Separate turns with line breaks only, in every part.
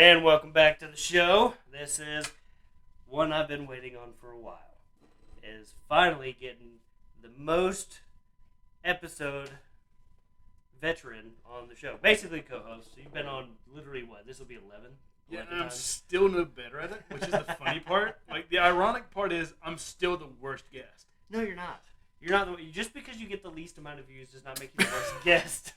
And welcome back to the show. This is one I've been waiting on for a while. It is finally getting the most episode veteran on the show. Basically co-host. So you've been on literally what? This will be 11?
Yeah, and I'm still no better at it, which is the funny part. Like, the ironic part is I'm still the worst guest.
No, you're not. You're not the just because you get the least amount of views does not make you the worst guest.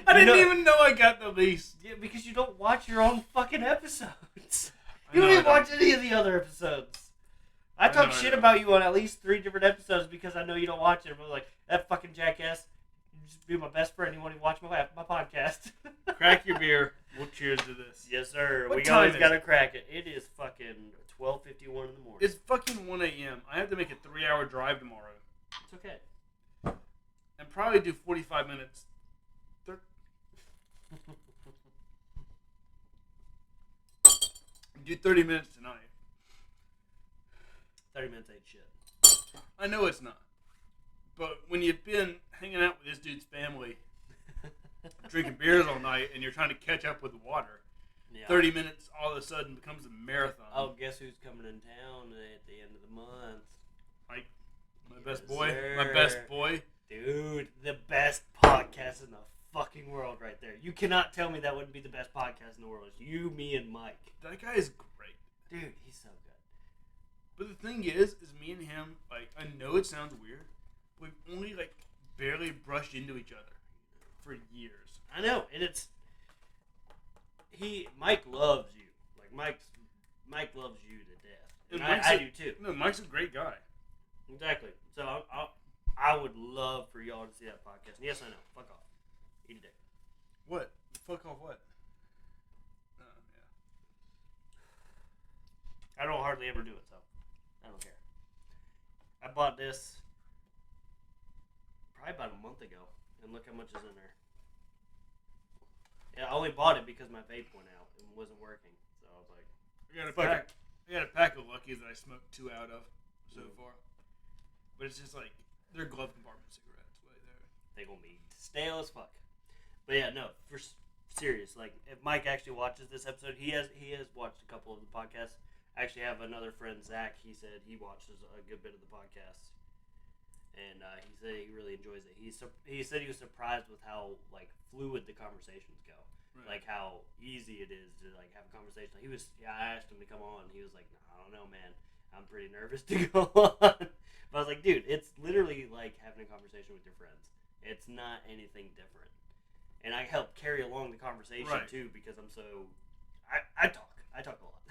I didn't even know I got the least.
Yeah, because you don't watch your own fucking episodes. You don't even watch any of the other episodes. I talk shit about you on at least 3 different episodes because I know you don't watch it. But like, that fucking jackass, you just be my best friend. You want to watch my podcast.
Crack your beer. We'll cheers to this.
Yes, sir.
What
We
time
always
is
got to
it?
crack it. It is fucking 12:51 in the morning.
It's fucking 1 a.m. I have to make a 3-hour drive tomorrow.
It's okay.
And probably do 45 minutes. Do 30 minutes tonight.
30 minutes ain't shit.
I know it's not. But when you've been hanging out with this dude's family, drinking beers all night, and you're trying to catch up with water, 30 minutes all of a sudden becomes a marathon.
Oh, guess who's coming in town at the end of the month?
Mike, my best boy.
Sir.
My best boy.
Dude, the best podcast in the fucking world right there. You cannot tell me that wouldn't be the best podcast in the world. It's you, me, and Mike.
That guy is great.
Dude, he's so good.
But the thing is me and him, like, I know it sounds weird, but we've only, like, barely brushed into each other for years.
I know, and it's... Mike loves you. Like, Mike loves you to death. And I do too.
No, Mike's a great guy.
Exactly. So I would love for y'all to see that podcast. And yes, I know. Fuck off. Eat a dick.
What? Fuck off what? Yeah.
I don't hardly ever do it, so I don't care. I bought this probably about a month ago, and look how much is in there. Yeah, I only bought it because my vape went out and wasn't working, so I was like,
I got a pack of Luckies that I smoked 2 out of so far. But it's just like, they're glove compartment cigarettes right there.
they gonna be stale as fuck. But yeah, no, for serious. Like, if Mike actually watches this episode, he has watched a couple of the podcasts. I actually have another friend, Zach. He said he watches a good bit of the podcast, and he said he really enjoys it. He said he was surprised with how like fluid the conversations go, like how easy it is to like have a conversation. I asked him to come on. He was like, no, I don't know, man. I'm pretty nervous to go on. But I was like, dude, it's literally like having a conversation with your friends. It's not anything different. And I help carry along the conversation too because I'm so I talk a lot.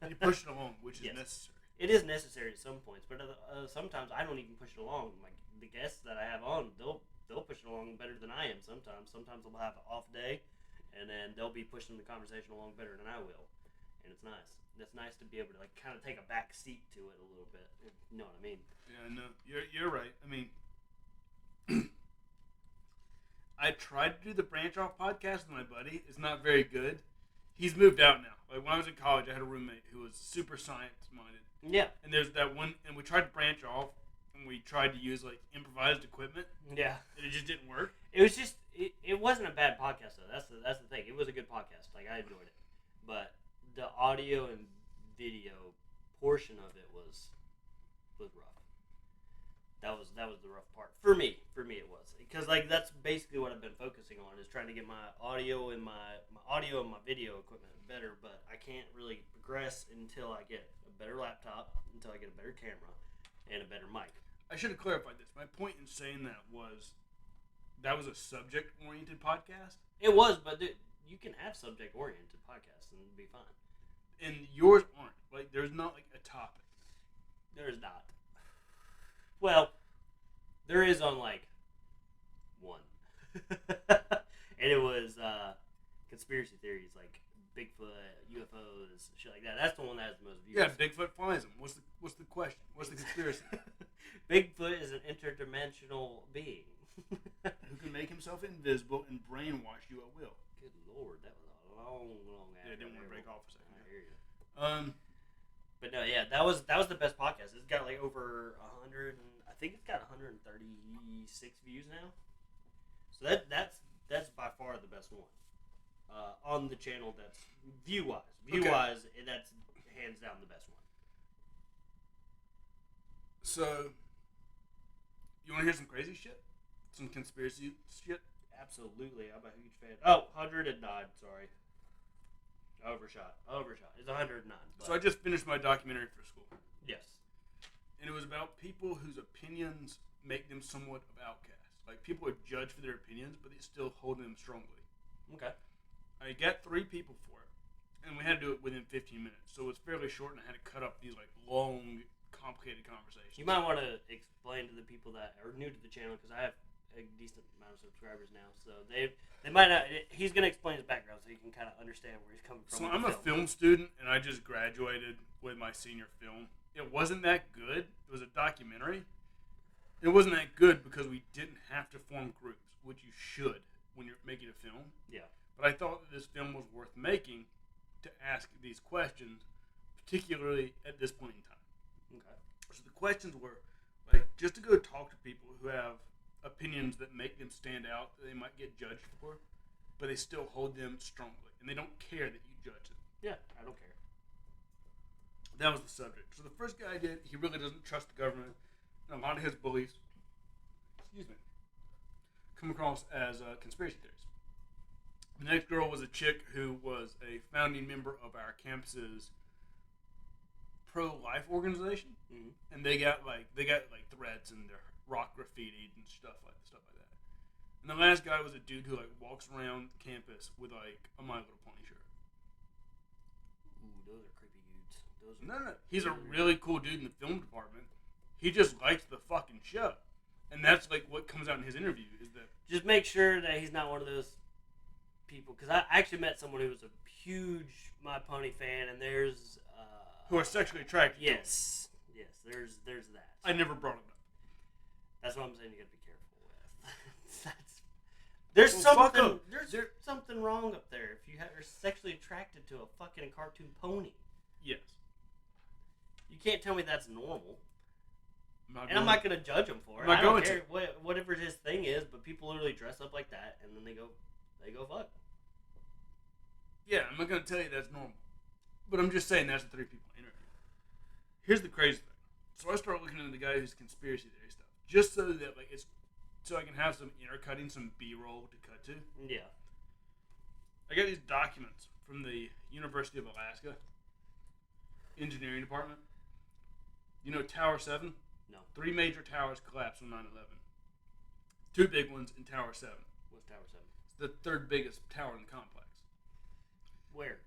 You push it along, which is necessary.
It is necessary at some points, but sometimes I don't even push it along. Like the guests that I have on, they'll push it along better than I am. Sometimes they'll have an off day, and then they'll be pushing the conversation along better than I will, and it's nice. It's nice to be able to like kind of take a back seat to it a little bit. You know what I mean?
Yeah, no, you're right. I mean, I tried to do the Branch Off podcast with my buddy. It's not very good. He's moved out now. Like when I was in college, I had a roommate who was super science minded.
Yeah.
And there's that one, and we tried to branch off, and we tried to use like improvised equipment.
Yeah.
And it just didn't work.
It was just it wasn't a bad podcast though. That's the thing. It was a good podcast. Like I enjoyed it, but the audio and video portion of it was rough. That was the rough part for me. For me, it was because like that's basically what I've been focusing on is trying to get my audio and my audio and my video equipment better. But I can't really progress until I get a better laptop, until I get a better camera and a better mic.
I should have clarified this. My point in saying that was a subject-oriented podcast.
It was, but you can have subject-oriented podcasts and it'd be fine.
And yours aren't. Like, there's not, like, a topic.
There is not. Well, there is on, like, one. And it was conspiracy theories, like Bigfoot, UFOs, shit like that. That's the one that has the most views.
Yeah, Bigfoot flies them. What's the question? What's the conspiracy?
Bigfoot is an interdimensional being.
Who can make himself invisible and brainwash you at will.
Good Lord, that was a long ad.
Yeah, I didn't want to break off for a second.
I hear you. But no, yeah, that was the best podcast. It's got like over 100, I think it's got 136 views now. So that's by far the best one. on the channel that's view-wise. View-wise, that's hands down the best one.
So, you want to hear some crazy shit? Some conspiracy shit?
Absolutely. I'm a huge fan. Oh, 109, sorry. Overshot. It's 109.
So I just finished my documentary for school.
Yes.
And it was about people whose opinions make them somewhat of outcasts. Like, people are judged for their opinions, but they still hold them strongly.
Okay.
I got 3 people for it, and we had to do it within 15 minutes. So it was fairly short, and I had to cut up these, like, long, complicated conversations.
You might want to explain to the people that are new to the channel, because I have a decent amount of subscribers now, so they might not. He's going to explain his background so you can kind of understand where he's coming from.
So I'm a film student, and I just graduated with my senior film. It wasn't that good. It was a documentary. It wasn't that good because we didn't have to form groups, which you should when you're making a film.
Yeah.
But I thought that this film was worth making to ask these questions, particularly at this point in time.
Okay.
So the questions were, like, just to go talk to people who have opinions that make them stand out that they might get judged for, but they still hold them strongly, and they don't care that you judge them.
Yeah, I don't care.
That was the subject. So the first guy I did, he really doesn't trust the government, and a lot of his beliefs, come across as conspiracy theories. The next girl was a chick who was a founding member of our campus's pro-life organization, and they got threats and their rock graffiti and stuff like that. And the last guy was a dude who like walks around campus with like a My Little Pony shirt.
Ooh, those are creepy dudes.
No. He's a really cool dude in the film department. He just likes the fucking show, and that's like what comes out in his interview is that.
Just make sure that he's not one of those people, because I actually met someone who was a huge My Pony fan, and there's
who are sexually attracted.
Yes, there's that.
I never brought it up.
That's what I'm saying. You got to be careful with. There's something wrong up there if you are sexually attracted to a fucking cartoon pony.
Yes.
You can't tell me that's normal.
I'm
not going to judge him for it. I don't care whatever his thing is, but people literally dress up like that and then they go fuck.
Yeah, I'm not going to tell you that's normal. But I'm just saying that's the 3 people I interviewed. Here's the crazy thing. So I start looking into the guy who's conspiracy theory stuff, just so that so I can have some intercutting, some B-roll to cut to.
Yeah.
I got these documents from the University of Alaska engineering department. You know Tower 7?
No.
3 major towers collapsed on 9/11. 2 big ones in Tower 7.
What's Tower 7?
It's the 3rd biggest tower in the complex.
Where?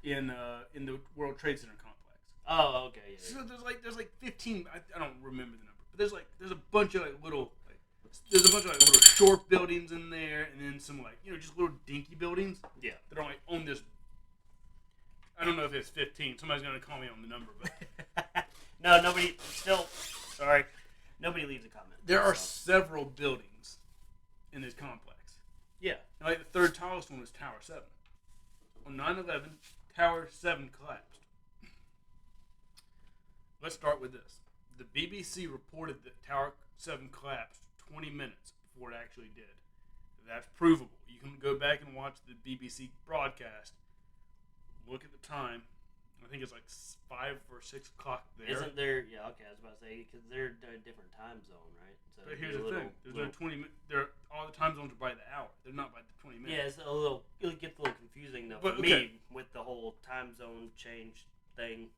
In the World Trade Center complex.
Oh, okay. Yeah.
So there's like 15. I don't remember the number, but there's a bunch of little short buildings in there, and then some just little dinky buildings.
Yeah.
That are on this. I don't know if it's 15. Somebody's gonna call me on the number, but
no, nobody. Still, sorry, nobody leaves a comment.
There are several buildings in this complex.
Yeah.
And the 3rd tallest one was Tower 7. On 9/11, Tower 7 collapsed. Let's start with this. The BBC reported that Tower 7 collapsed 20 minutes before it actually did. That's provable. You can go back and watch the BBC broadcast. Look at the time. I think it's like 5 or 6 o'clock there.
Isn't there? Yeah, okay. I was about to say because they're a different time zone, right? So
but here's the thing: there's no 20. All the time zones are by the hour. They're not by the 20 minutes.
Yeah, it's a little. It gets a little confusing though for me with the whole time zone change thing.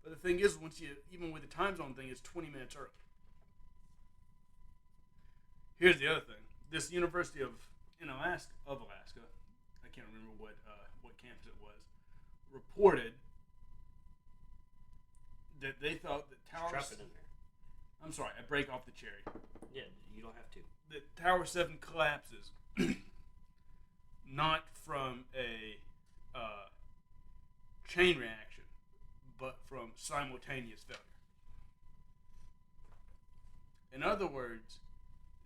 But the thing is, even with the time zone thing, it's 20 minutes early. Here's the other thing: this University of Alaska, I can't remember what campus it was, reported that they thought that Tower.
Strap it in there.
I'm sorry, I break off the cherry.
Yeah, you don't have to.
That Tower 7 collapses not from a chain reaction, but from simultaneous failure. In other words,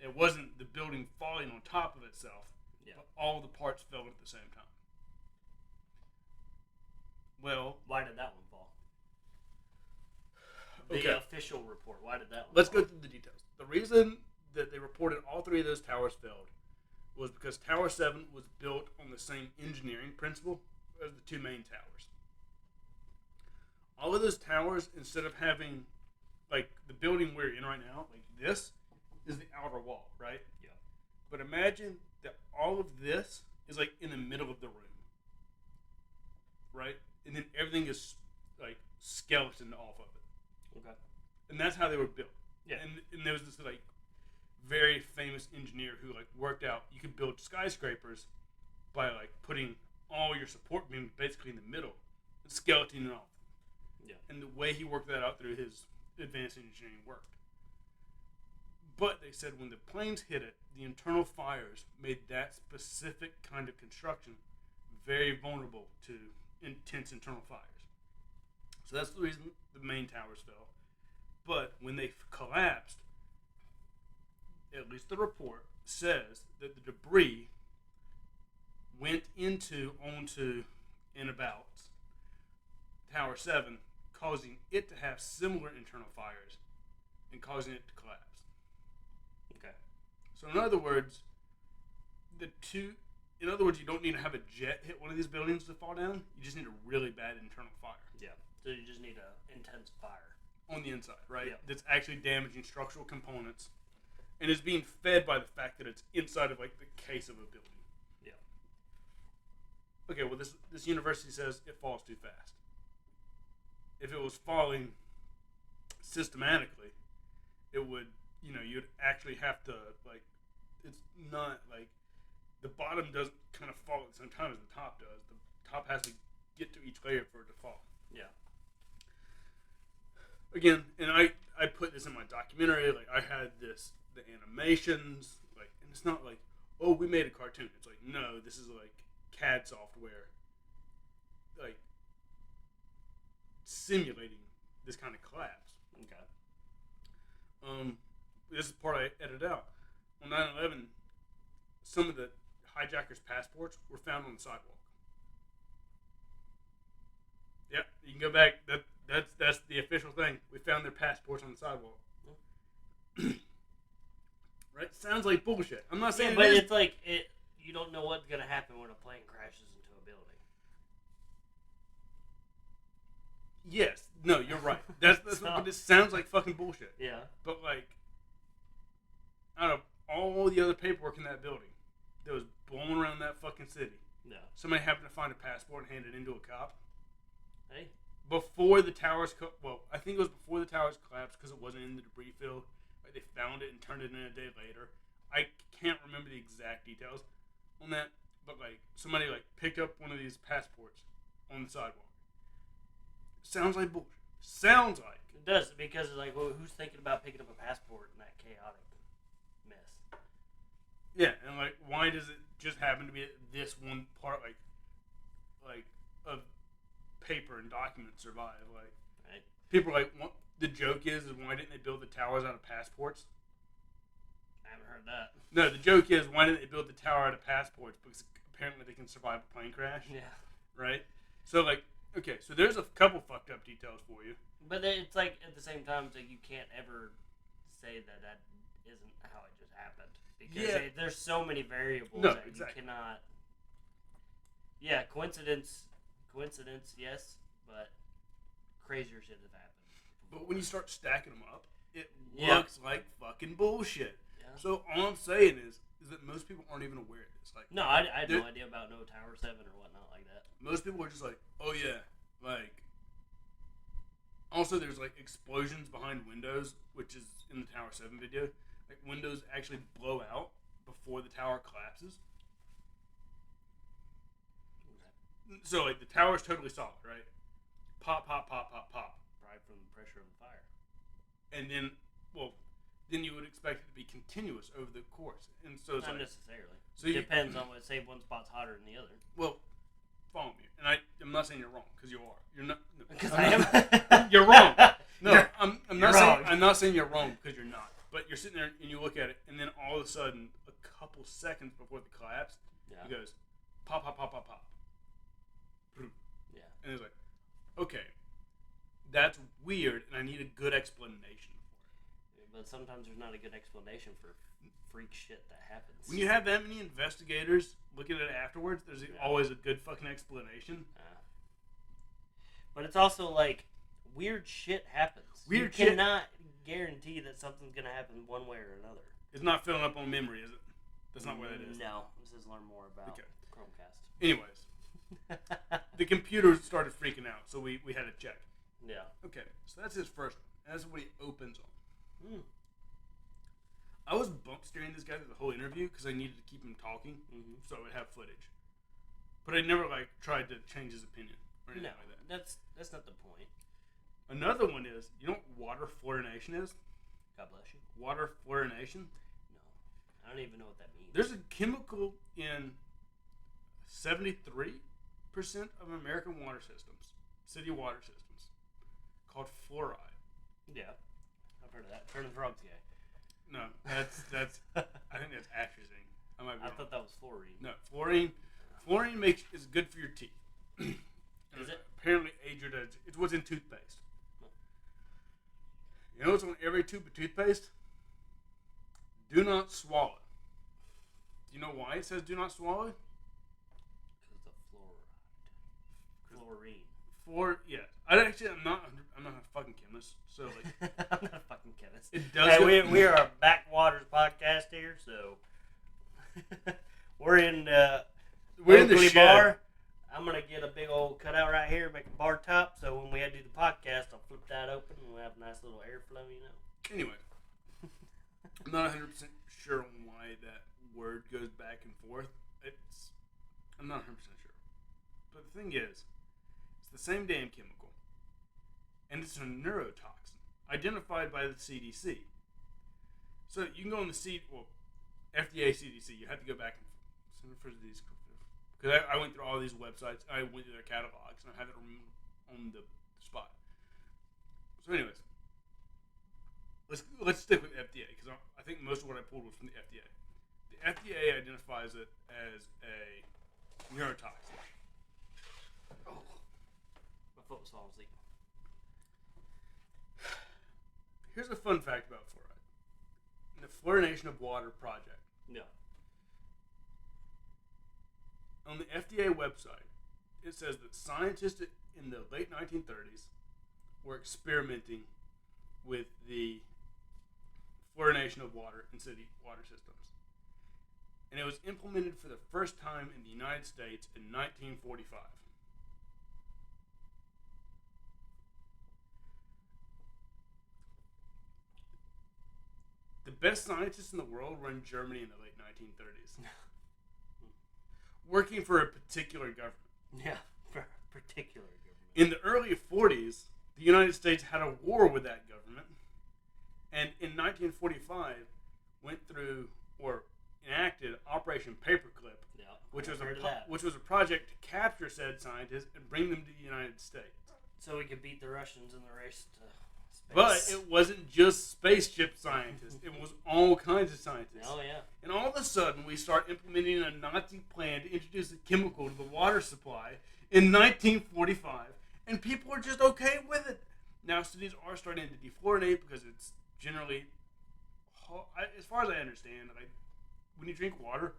it wasn't the building falling on top of itself, but all the parts fell at the same time. Well,
why did that one fall? The official report. Why did that one
Let's
fall?
go through the details. The reason that they reported all 3 of those towers failed was because Tower 7 was built on the same engineering principle as the two main towers. All of those towers, instead of having, like, the building we're in right now, like this is the outer wall, right?
Yeah.
But imagine that all of this is, like, in the middle of the room, right? And then everything is, like, skeleton off of it.
Okay.
And that's how they were built.
Yeah.
And there was this, like, very famous engineer who, like, worked out you could build skyscrapers by, like, putting all your support beams basically in the middle and skeleton it off.
Yeah.
And the way he worked that out through his advanced engineering worked. But they said when the planes hit it, the internal fires made that specific kind of construction very vulnerable to intense internal fires. So that's the reason the main towers fell. But when they collapsed, at least the report says that the debris went onto, and about Tower 7, causing it to have similar internal fires and causing it to collapse.
Okay.
So in other words, you don't need to have a jet hit one of these buildings to fall down. You just need a really bad internal fire.
Yeah. So you just need an intense fire
on the inside, right?
Yeah.
That's actually damaging structural components and is being fed by the fact that it's inside of, like, the case of a building.
Yeah.
Okay, well, this university says it falls too fast. If it was falling systematically, it would, you'd actually have to, like, it's not, like, the bottom doesn't kind of fall at the same time as the top does. The top has to get to each layer for it to fall.
Yeah.
Again, and I put this in my documentary, like, I had the animations, like, and it's not like, oh, we made a cartoon. It's like, no, this is, like, CAD software, like, simulating this kind of collapse.
Okay.
This is the part I edited out. On 9/11, some of the hijackers' passports were found on the sidewalk. Yep, you can go back. That's the official thing. We found their passports on the sidewalk. Right? Sounds like bullshit. I'm not saying,
but it's like you don't know what's gonna happen when a plane crashes into a building.
Yes. No, you're right. That's but it sounds like fucking bullshit.
Yeah.
But, like, out of all the other paperwork in that building that was blown around that fucking city,
No.
somebody happened to find a passport and hand it into a cop.
Hey.
Before the towers, I think it was before the towers collapsed because it wasn't in the debris field. Like, they found it and turned it in a day later. I can't remember the exact details on that, but, like, somebody, like, picked up one of these passports on the sidewalk. Sounds like bullshit. Sounds like.
It does, because it's like, well, who's thinking about picking up a passport in that chaotic mess?
Yeah, and, like, why does it just happen to be this one part, like of paper and documents survive? Like,
right.
People are like, the joke is why didn't they build the towers out of passports?
I haven't heard that.
No, the joke is why didn't they build the tower out of passports? Because apparently they can survive a plane crash.
Yeah.
Right? So, like, okay, so there's a couple fucked up details for you.
But it's like, at the same time, it's like you can't ever say that isn't how it just happened. Because there's so many variables that
exactly.
You cannot... Yeah, coincidence, yes, but crazier shit has happened.
But when you start stacking them up, it looks like fucking bullshit.
Yeah.
So all I'm saying is that most people aren't even aware of this. Like,
no, I had no idea about no Tower 7 or whatnot like that.
Most people are just like, oh yeah, like. Also, there's, like, explosions behind windows, which is in the Tower 7 video. Like, windows actually blow out before the tower collapses.
Okay.
So, like, the tower's totally solid, right? Pop, pop, pop, pop, pop.
Probably from the pressure of the fire.
And then, then you would expect it to be continuous over the course. And so it's
Not
like,
necessarily.
So
it depends on what, say one spot's hotter than the other.
Well, follow me. And I'm not saying you're wrong, because you are. You're not.
Because I am.
You're wrong. No, I'm not
wrong.
saying I'm not saying you're wrong because you're not. But you're sitting there and you look at it, and then all of a sudden, a couple seconds before the collapse, it goes pop, pop, pop, pop, pop.
Yeah.
And it's like, okay, that's weird, and I need a good explanation for it.
but sometimes there's not a good explanation for freak shit that happens.
When you have that many investigators looking at it afterwards, there's always a good fucking explanation.
But it's also like weird shit happens. You cannot guarantee that something's gonna happen one way or another.
It's not filling up on memory, is it? That's not what it is.
No. This is learn more about Chromecast.
Anyways, the computer started freaking out, so we had to check.
Yeah.
Okay, so that's his first one. That's what he opens on. I was bump steering this guy through the whole interview because I needed to keep him talking, so I would have footage. But I never tried to change his opinion or anything like that.
That's not the point.
Another one is, you know what water fluorination is?
God bless you.
Water fluorination?
No, I don't even know what that means.
There's a chemical in 73% of American water systems, city water systems, called fluoride.
Yeah, I've heard of that. Turn the frogs guy.
No, that's I think that's atrazine. I
thought that was fluorine.
No, fluorine is good for your teeth.
Is it?
Apparently, it's what's in toothpaste. You know what's on every tube of toothpaste? Do not swallow. Do you know why it says do not swallow?
Because of fluoride. Fluorine.
Yeah. I'm not a fucking chemist, so like.
I'm not a fucking chemist.
It does.
Hey, we are a backwaters podcast here, so we're in the
Oakley
bar. I'm gonna get a big old cutout right here, make a bar top, so when we do the podcast, I'll flip that open and we'll have a nice little airflow, you know.
Anyway, I'm not 100% sure on why that word goes back and forth. I'm not 100% sure. But the thing is, it's the same damn chemical. And it's a neurotoxin, identified by the CDC. So you can go on the FDA, CDC, you have to go back and Center for Disease. Because I went through all these websites, I went through their catalogs, and I have it on the spot. So anyways, let's stick with FDA, because I think most of what I pulled was from the FDA. The FDA identifies it as a neurotoxin.
Oh, my foot was falling asleep.
Here's a fun fact about fluoride. The Fluorination of Water Project.
Yeah.
On the FDA website, it says that scientists in the late 1930s were experimenting with the fluorination of water in city water systems. And it was implemented for the first time in the United States in 1945. The best scientists in the world were in Germany in the late 1930s. Working for a particular government.
Yeah, for a particular government.
In the early 40s, the United States had a war with that government. And in 1945, went through or enacted Operation Paperclip, which was a project to capture said scientists and bring them to the United States.
So we could beat the Russians in the race to space.
But it wasn't just spaceship scientists. It was all kinds of scientists.
Oh, yeah.
And all of a sudden, we start implementing a Nazi plan to introduce a chemical to the water supply in 1945. And people are just okay with it. Now, cities are starting to defluorinate because it's generally, as far as I understand, when you drink water,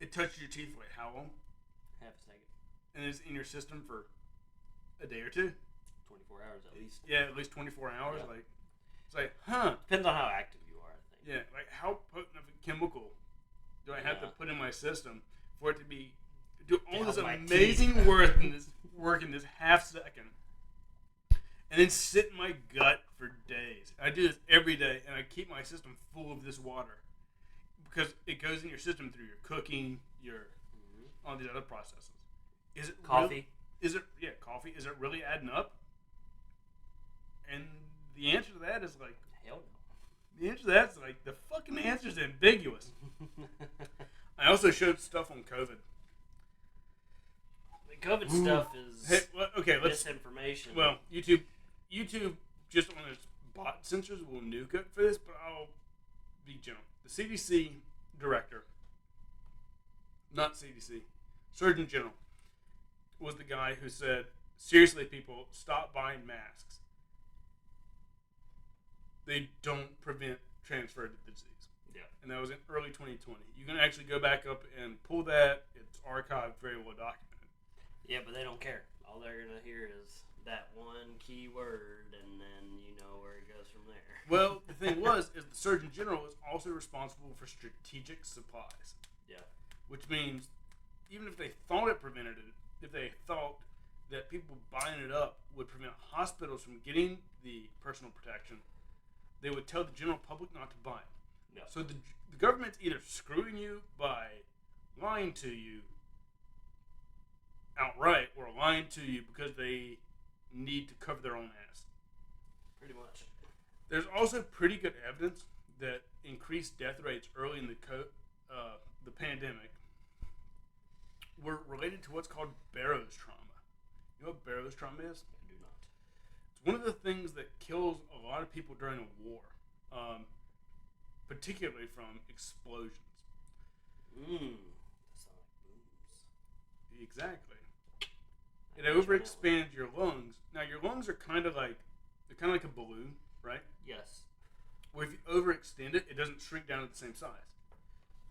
it touches your teeth for how long?
Half a second.
And it's in your system for a day or two?
24 hours at least.
Yeah, at least 24 hours.
Yeah.
It's like, huh.
Depends on how active you are, I think.
Yeah, like how potent of a chemical do I have to put in my system for it to do all this amazing work in this half second, and then sit in my gut for days. I do this every day, and I keep my system full of this water because it goes in your system through your cooking, all these other processes. Is it
coffee?
Coffee. Is it really adding up? And the answer to that is like,
hell no.
The answer to that is like, the fucking answer is ambiguous. I also showed stuff on COVID.
The COVID stuff is misinformation.
Well, YouTube just on its bot sensors will nuke it for this, but I'll be gentle. The CDC director, not CDC, Surgeon General, was the guy who said, seriously, people, stop buying masks. they don't prevent transfer of the disease.
Yeah.
And that was in early 2020. You can actually go back up and pull that. It's archived, very well documented.
Yeah, but they don't care. All they're going to hear is that one key word, and then you know where it goes from there.
Well, the thing is the Surgeon General is also responsible for strategic supplies.
Yeah.
Which means, even if they thought it prevented it, if they thought that people buying it up would prevent hospitals from getting the personal protection, they would tell the general public not to buy it.
Yeah.
So the government's either screwing you by lying to you outright, or lying to you because they need to cover their own ass.
Pretty much.
There's also pretty good evidence that increased death rates early in the pandemic were related to what's called Barrow's trauma. You know what Barrow's trauma is?
I do not.
It's one of the things that kills a lot of people during a war, particularly from explosions.
Sonic booms.
Exactly. It overexpands your lungs. Now your lungs are kind of like a balloon, right?
Yes.
Where if you overextend it, it doesn't shrink down to the same size.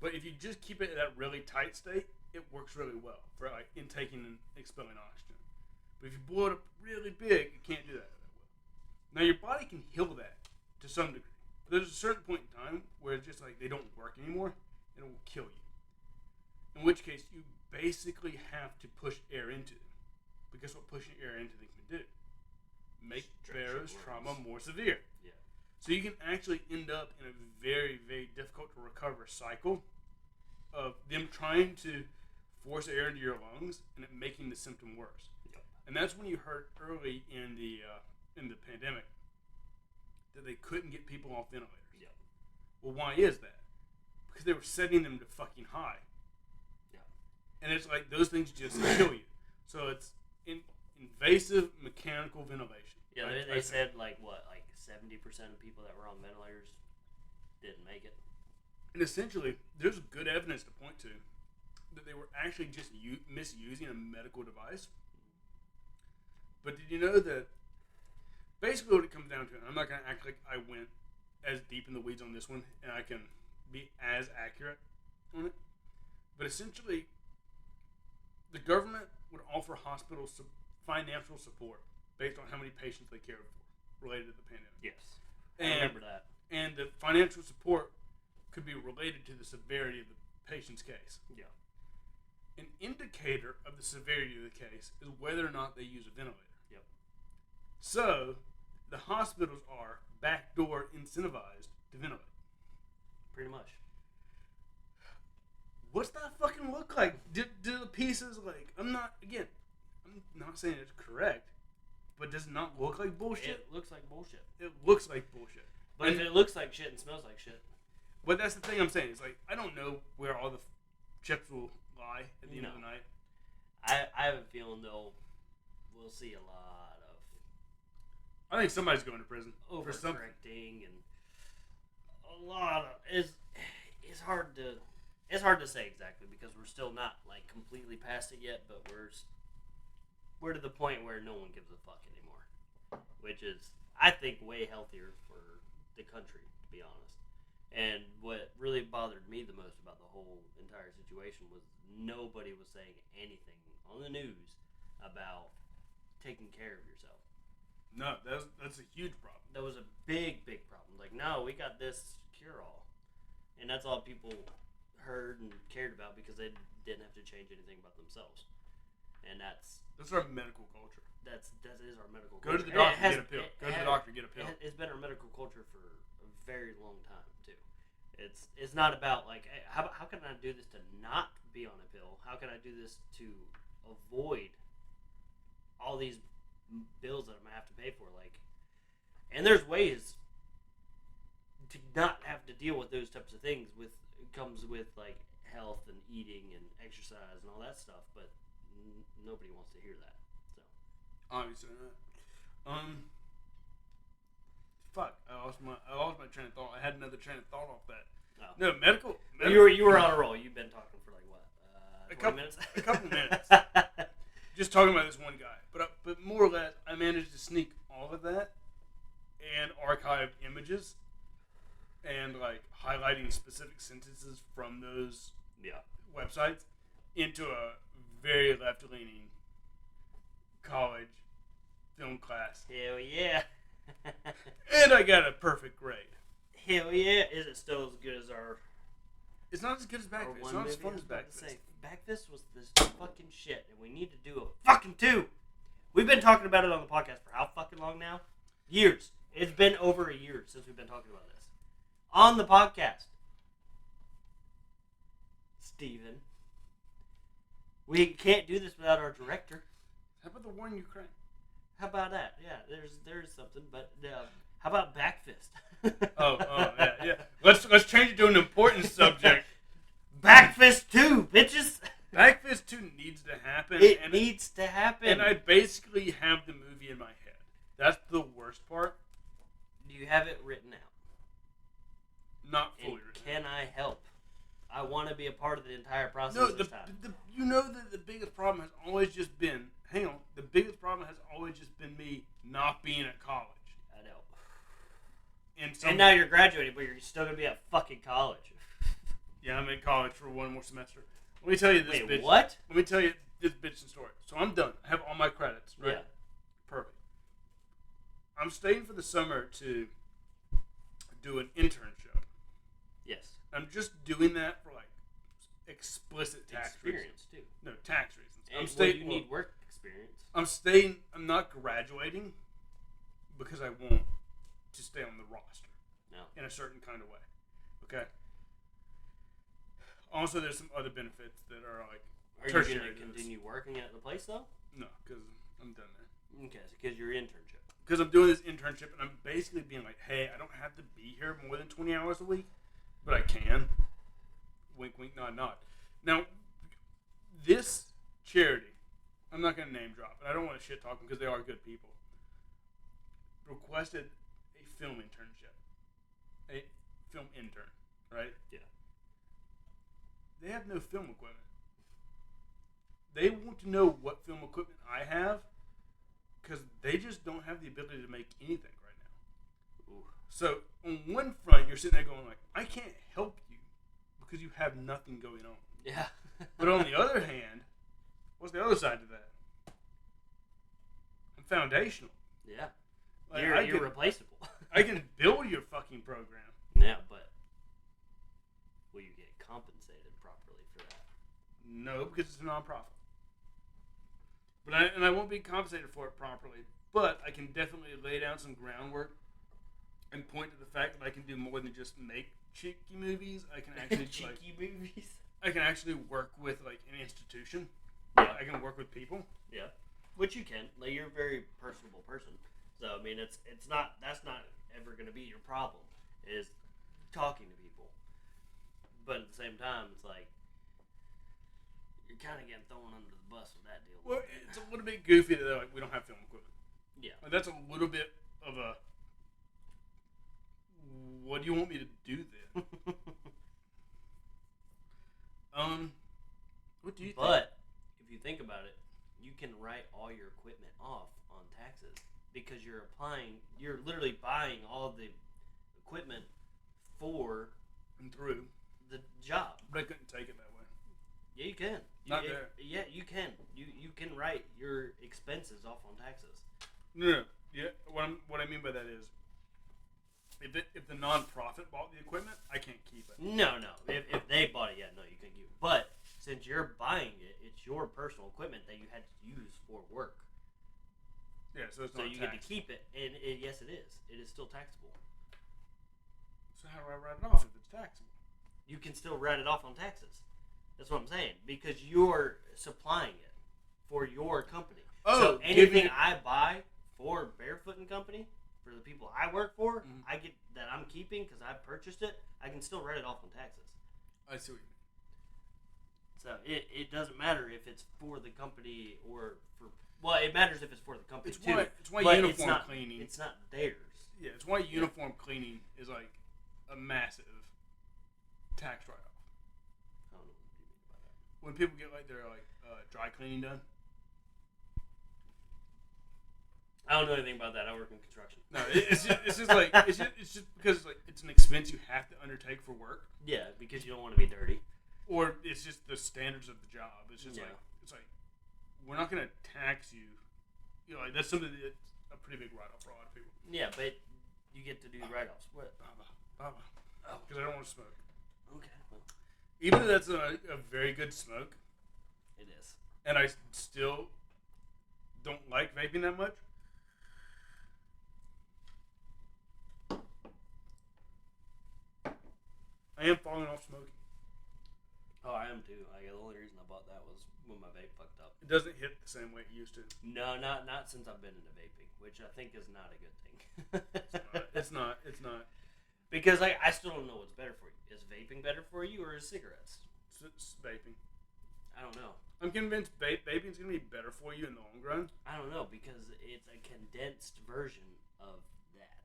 But if you just keep it in that really tight state, it works really well for like intaking and expelling oxygen. But if you blow it up really big, it can't do that well. Now your body can heal that to some degree. But there's a certain point in time where it's just like they don't work anymore and it will kill you. In which case you basically have to push air into them. Because what pushing air into them can do? Make Barrow's trauma more severe.
Yeah.
So you can actually end up in a very, very difficult to recover cycle of them trying to force air into your lungs and it making the symptom worse.
Yep.
And that's when you heard early in the pandemic that they couldn't get people off ventilators.
Yep.
Well, why is that? Because they were setting them to fucking high.
Yeah.
And it's like those things just kill you. So it's invasive mechanical ventilation.
Yeah, they said like 70% of people that were on ventilators didn't make it.
And essentially, there's good evidence to point to that they were actually just misusing a medical device. But did you know that basically what it comes down to, and I'm not going to act like I went as deep in the weeds on this one and I can be as accurate on it, but essentially the government would offer hospitals financial support based on how many patients they cared for related to the pandemic.
Yes. I remember that.
And the financial support could be related to the severity of the patient's case.
Yeah.
An indicator of the severity of the case is whether or not they use a ventilator.
Yep.
So, the hospitals are backdoor incentivized to ventilate.
Pretty much.
What's that fucking look like? Do the pieces I'm not saying it's correct, but does it not look like bullshit?
It looks like bullshit.
It looks like bullshit.
But if it looks like shit and smells like shit.
But that's the thing I'm saying. It's like, I don't know where all the chips will lie at the end of the night.
I have a feeling we'll see a lot of...
I think somebody's going to prison for something.
Overcorrecting and a lot of... It's hard to say exactly because we're still not completely past it yet, but we're to the point where no one gives a fuck anymore, which is, I think, way healthier for the country, to be honest. And what really bothered me the most about the whole entire situation was nobody was saying anything on the news about taking care of yourself.
No, that's a huge problem.
That was a big, big problem. No, we got this cure-all. And that's all people heard and cared about because they didn't have to change anything about themselves. And that's
our medical culture.
That is our medical
culture. Go to the doctor, get a pill. Go to the doctor, get a pill.
It's been our medical culture for a very long time too. It's not about hey, how can I do this to not be on a pill? How can I do this to avoid all these bills that I'm gonna have to pay for? And there's ways to not have to deal with those types of things. Comes with health and eating and exercise and all that stuff, but nobody wants to hear that. So
obviously not. Fuck! I lost my train of thought. I had another train of thought off that.
Oh.
No, medical.
You were on a roll. You've been talking for 20 minutes.
A couple minutes. Just talking about this one guy, but more or less, I managed to sneak all of that and archive archived images and like highlighting specific sentences from those websites into a very left-leaning college film class.
Hell yeah.
And I got a perfect grade.
Hell yeah. Is it still as good as our...
It's not as good as Backfist. It's not as fun as Backfist.
Backfist was this fucking shit, and we need to do a fucking 2. We've been talking about it on the podcast for how fucking long now? Years. It's been over a year since we've been talking about this. On the podcast. Steven. We can't do this without our director.
How about the war in Ukraine?
How about that? Yeah, there's something, but how about Backfist?
Yeah. Let's change it to an important subject.
Backfist 2, bitches.
Backfist 2 needs to happen.
It needs to happen.
And I basically have the movie in my head. That's the worst part.
Do you have it written out?
Not fully written.
Can I help? I want to be a part of the entire process this time.
You know that the biggest problem has always just been... Hang on. The biggest problem has always just been me not being at college.
I know.
And
now you're graduating, but you're still going to be at fucking college.
Yeah, I'm in college for one more semester. Let me tell you this bitch.
Wait, what?
Let me tell you this bitch story. So I'm done. I have all my credits, right?
Yeah.
Perfect. I'm staying for the summer to do an internship.
Yes.
I'm just doing that for like explicit tax
experience
reasons.
too.
No, tax reasons.
And you need work experience.
I'm not graduating because I want to stay on the roster.
No.
In a certain kind of way. Okay? Also, there's some other benefits that are like tertiary.
Are you going to continue working at the place though?
No, because I'm done there.
Okay, because your internship.
Because I'm doing this internship and I'm basically being like, hey, I don't have to be here more than 20 hours a week, but I can. Wink, wink, nod, nod. Now, this charity, I'm not going to name drop, and I don't want to shit talk them because they are good people, requested a film internship. A film intern, right?
Yeah.
They have no film equipment. They want to know what film equipment I have because they just don't have the ability to make anything right now.
Ooh.
So, on one front, you're sitting there going like, I can't help you because you have nothing going on.
Yeah.
But on the other hand, what's the other side to that? I'm foundational.
Yeah.
Like,
you're replaceable.
I can build your fucking program.
Yeah, but will you get compensated properly for that?
No, because it's a nonprofit. But I won't be compensated for it properly. But I can definitely lay down some groundwork and point to the fact that I can do more than just make cheeky movies. I can actually
cheeky movies.
I can actually work with like an institution.
Yeah.
I can work with people.
Yeah, which you can. Like, you're a very personable person. So I mean, that's not ever going to be your problem. Is talking to people. But at the same time, it's like you're kind of getting thrown under the bus with that deal.
Well, it's a little bit goofy that like we don't have film equipment.
Yeah,
like, that's a little bit of a. What do you want me to do then? What do you think?
But if you think about it, you can write all your equipment off on taxes because you're literally buying all the equipment for
and through
the job.
But I couldn't take it that way.
Yeah, you can.
Not there.
Yeah, you can. You can write your expenses off on taxes.
No. Yeah, what I mean by that is, if the non-profit bought the equipment, I can't keep it.
No. If they bought it, yeah, no, you can keep it. But since you're buying it, it's your personal equipment that you had to use for work.
Yeah, so it's not
you
taxed.
get to keep it, and yes, it is. It is still taxable.
So how do I write it off if it's taxable?
You can still write it off on taxes. That's what I'm saying, because you're supplying it for your company.
Oh,
so anything I buy for Barefoot and Company, for the people I work for, I get that I'm keeping because I purchased it. I can still write it off on taxes.
I see what you mean.
So it doesn't matter if it's for the company or for. Well, it matters if it's for the company too.
It's why
but
uniform cleaning.
It's not theirs.
Yeah, it's why uniform cleaning is like a massive tax write-off.
I don't know what you mean by that.
When people get like their dry cleaning done.
I don't know anything about that. I work in construction.
No, it's just because like it's an expense you have to undertake for work.
Yeah, because you don't want to be dirty.
Or it's just the standards of the job. It's just like we're not going to tax you. You know, like that's something that's a pretty big write-off for a lot of people.
Yeah, but you get to do write-offs. What?
Because I don't want to smoke.
Okay. Well.
Even though that's a very good smoke.
It is.
And I still don't like vaping that much. I am falling off smoking.
Oh, I am too. Like, the only reason I bought that was when my vape fucked up.
It doesn't hit the same way it used to.
No, not since I've been into vaping, which I think is not a good thing.
It's not.
Because like I still don't know what's better for you. Is vaping better for you or is cigarettes?
It's vaping.
I don't know.
I'm convinced vaping's going to be better for you in the long run.
I don't know because it's a condensed version of that.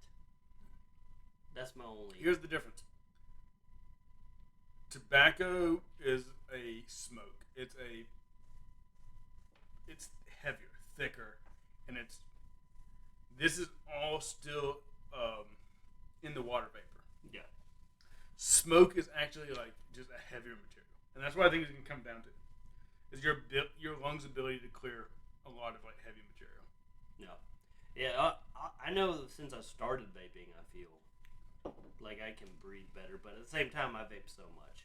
That's my only...
Here's the difference. Tobacco is a smoke. It's heavier, thicker, and this is all still in the water vapor.
Yeah.
Smoke is actually like just a heavier material, and that's what I think it's going to come down to. Is your lungs' ability to clear a lot of like heavy material.
Yeah. I know since I started vaping, I feel like I can breathe better, but at the same time, I vape so much.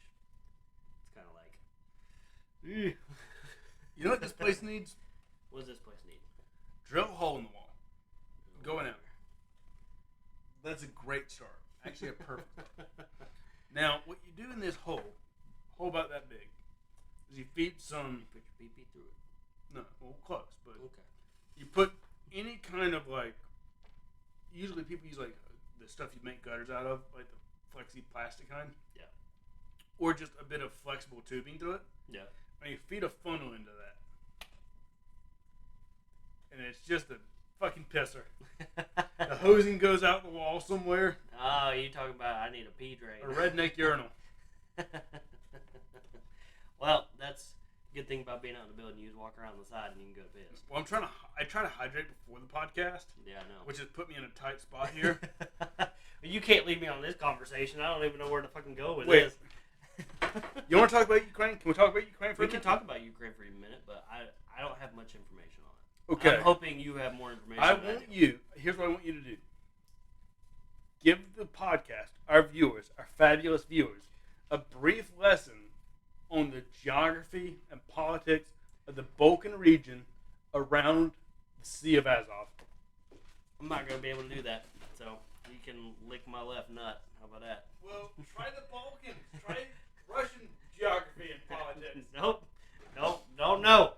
It's kind of like,
you know what this place needs?
What does this place need?
Drill a hole in the wall. Going out. That's a great start. Actually, a perfect start. Now, what you do in this hole about that big, is you feed some.
You put your pee-pee through it.
No, well, close, but
okay.
You put any kind of like. Usually, people use like the stuff you make gutters out of, like the flexi plastic kind.
Yeah.
Or just a bit of flexible tubing to it.
Yeah.
And you feed a funnel into that. And it's just a fucking pisser. The hosing goes out the wall somewhere.
Oh, you talking about I need a pee drain.
A redneck urinal.
Well, that's a good thing about being out in the building. You just walk around the side and you can go to piss.
Well, I try to hydrate before the podcast.
Yeah, I know.
Which has put me in a tight spot here.
You can't leave me on this conversation. I don't even know where to fucking go with this.
You want to talk about Ukraine? Can we talk about Ukraine for a minute?
We can talk about Ukraine for a minute, but I don't have much information on it.
Okay.
I'm hoping you have more information.
Here's what I want you to do. Give the podcast, our viewers, our fabulous viewers, a brief lesson on the geography and politics of the Balkan region around the Sea of Azov.
I'm not going to be able to do that, so you can lick my left nut. How about that?
Well, try the Balkans. Try Russian geography and politics.
Nope. Don't know.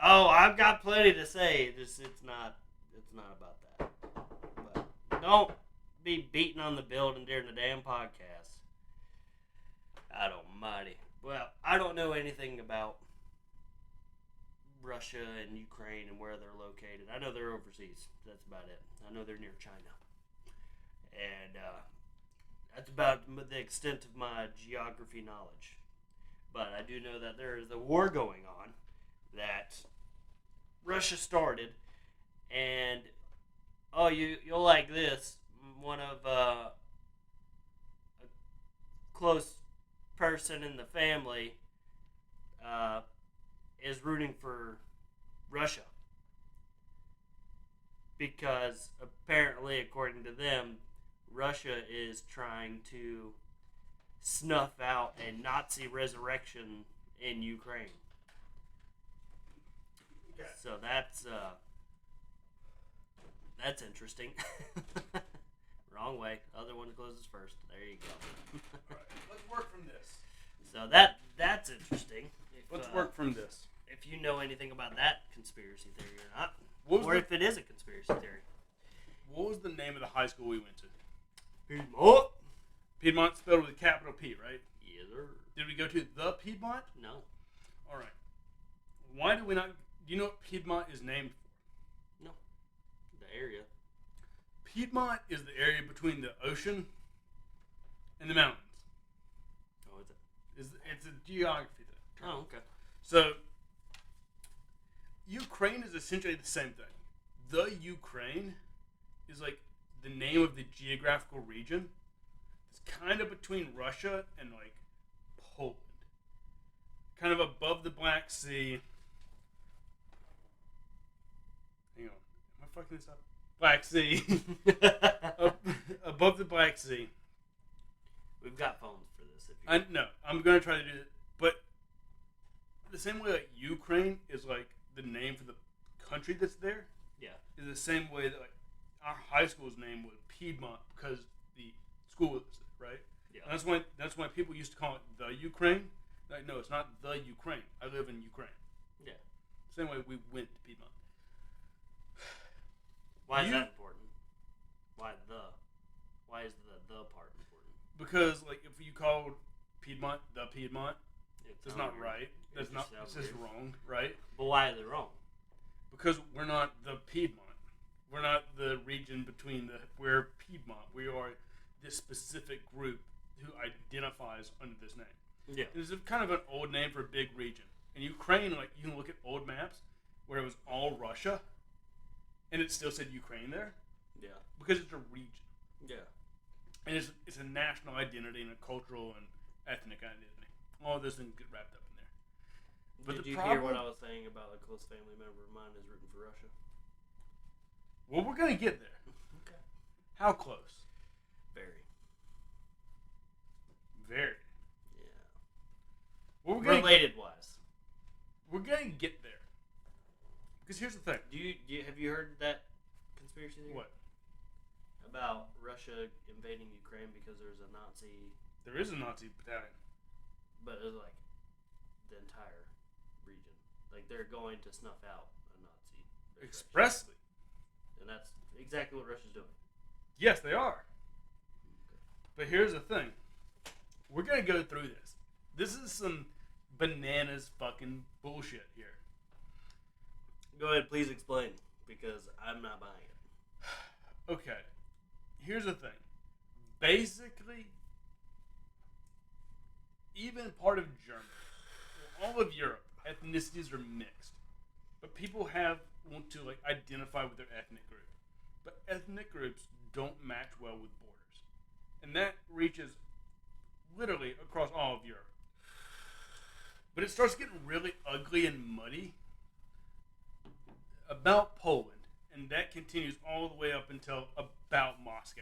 Oh, I've got plenty to say. It's not about that. But don't be beating on the building during the damn podcast. God almighty. Well, I don't know anything about Russia and Ukraine and where they're located. I know they're overseas. That's about it. I know they're near China. And that's about the extent of my geography knowledge. But I do know that there is a war going on that Russia started. And, you'll like this. One of a close person in the family is rooting for Russia. Because apparently, according to them, Russia is trying to snuff out a Nazi resurrection in Ukraine. Okay. So that's interesting. Wrong way. Other one closes first. There you go.
All right. Let's work from this.
So that's interesting.
Let's work from this.
If you know anything about that conspiracy theory or not, if it is a conspiracy theory.
What was the name of the high school we went to?
Piedmont.
Piedmont spelled with a capital P, right?
Yes, sir.
Did we go to the Piedmont?
No.
All right. Why do we not? Do you know what Piedmont is named for?
No. The area.
Piedmont is the area between the ocean and the mountains.
Oh, is it?
It's a geography thing.
Oh, okay.
So, Ukraine is essentially the same thing. The Ukraine is like the name of the geographical region. It's kind of between Russia and like Poland. Kind of above the Black Sea. Hang on. Am I fucking this up? Black Sea. Above the Black Sea.
We've got phones for this.
No, I'm going to try to do it. But the same way like Ukraine is like the name for the country that's there.
Yeah. Is
the same way that like our high school's name was Piedmont because the school was there, right? Yeah. And that's why people used to call it the Ukraine. Like, no, it's not the Ukraine. I live in Ukraine.
Yeah.
Same way we went to Piedmont.
Why is that important? Why is the part important?
Because like if you called Piedmont the Piedmont, that's not right. That's not. It's just wrong, right?
But why is it wrong?
Because we're not the Piedmont. We're not the region between the. We're Piedmont. We are this specific group who identifies under this name.
Yeah.
It's kind of an old name for a big region. And Ukraine, like you can look at old maps where it was all Russia, and it still said Ukraine there.
Yeah.
Because it's a region.
Yeah.
And it's a national identity and a cultural and ethnic identity. All those things get wrapped up in there.
But did you hear what I was saying about a close family member of mine is rooting for Russia?
Well, we're gonna get there.
Okay.
How close?
Very.
Very.
Yeah.
Well,
related wise.
We're gonna get there. Because here's the thing.
Have you heard that conspiracy theory?
What?
About Russia invading Ukraine because there's a Nazi.
There is a Nazi battalion.
But it's like the entire region. Like they're going to snuff out a Nazi.
Expressly.
And that's exactly what Russia's doing.
Yes, they are. Okay. But here's the thing. We're going to go through this. This is some bananas fucking bullshit here.
Go ahead, please explain. Because I'm not buying it.
Okay. Here's the thing. Basically, even part of Germany, all of Europe, ethnicities are mixed. But people want to like identify with their ethnic group. But ethnic groups don't match well with borders. And that reaches literally across all of Europe. But it starts getting really ugly and muddy about Poland. And that continues all the way up until about Moscow.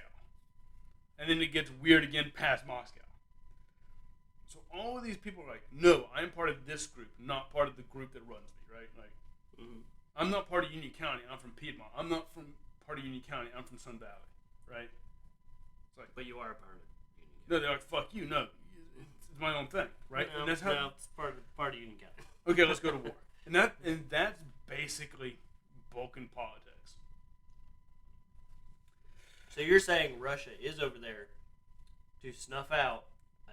And then it gets weird again past Moscow. So all of these people are like, no, I'm part of this group, not part of the group that runs me, right? Like, I'm not part of Union County, I'm from Piedmont. I'm not from part of Union County, I'm from Sun Valley, right? It's like,
but you are a part of Union County.
No, they're like, fuck you, no. It's my own thing, right?
No,
and that's how,
it's part of Union County.
Okay, let's go to war. And that's basically Balkan politics.
So you're saying Russia is over there to snuff out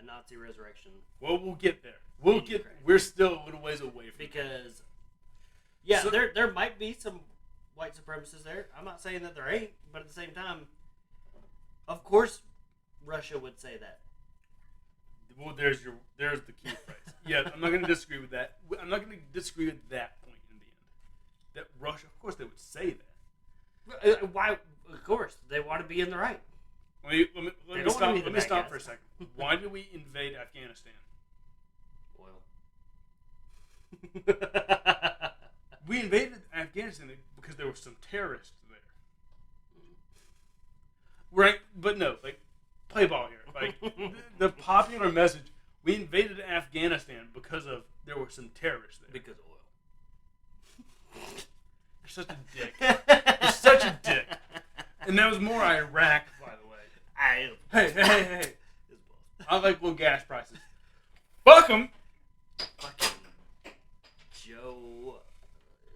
a Nazi resurrection?
Well, we'll get there. We're still a little ways away from
because, yeah, so, there might be some white supremacists there. I'm not saying that there ain't, but at the same time, of course, Russia would say that.
Well, there's the key phrase. Yeah, I'm not going to disagree with that. I'm not going to disagree with that point in the end. That Russia, of course, they would say that.
Why? Of course, they want to be in the right.
Let me stop for a second. Why did we invade Afghanistan?
Oil.
We invaded Afghanistan because there were some terrorists there. Right? But no, like, play ball here. Like, the popular message, we invaded Afghanistan because there were some terrorists there.
Because oil.
You're such a dick. You're such a dick. And that was more Iraq, by the way. Hey. I like low gas prices. Fuck them.
Fucking Joe,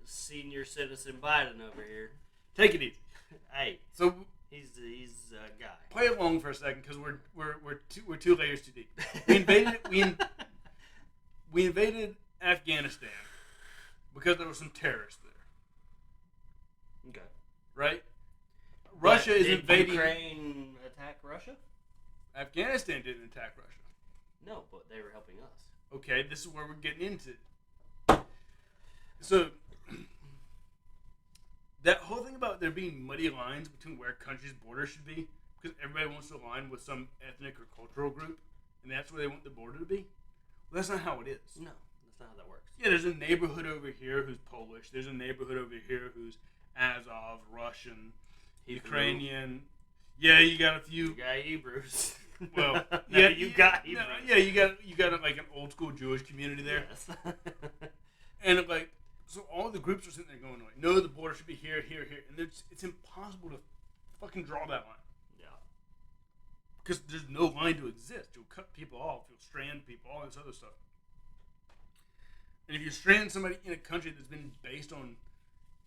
senior citizen Biden over here.
Take it easy.
Hey,
so
he's a guy.
Play along for a second because we're two layers too deep. We invaded Afghanistan because there were some terrorists there.
Okay.
Right. Russia is invading.
Ukraine attack Russia?
Afghanistan didn't attack Russia.
No, but they were helping us.
Okay, this is where we're getting into. So, that whole thing about there being muddy lines between where countries' borders should be, because everybody wants to align with some ethnic or cultural group, and that's where they want the border to be. Well, that's not how it is.
No, that's not how that works.
Yeah, there's a neighborhood over here who's Polish. There's a neighborhood over here who's Azov, Russian, Ukrainian. Yeah, you got a few.
You got Hebrews.
Well,
yeah, you got Hebrews.
No, you got like an old school Jewish community there.
Yes.
And like, so all the groups are sitting there going like, no, the border should be here, here, here, and it's impossible to fucking draw that line.
Yeah.
Because there's no line to exist. You'll cut people off. You'll strand people. All this other stuff. And if you strand somebody in a country that's been based on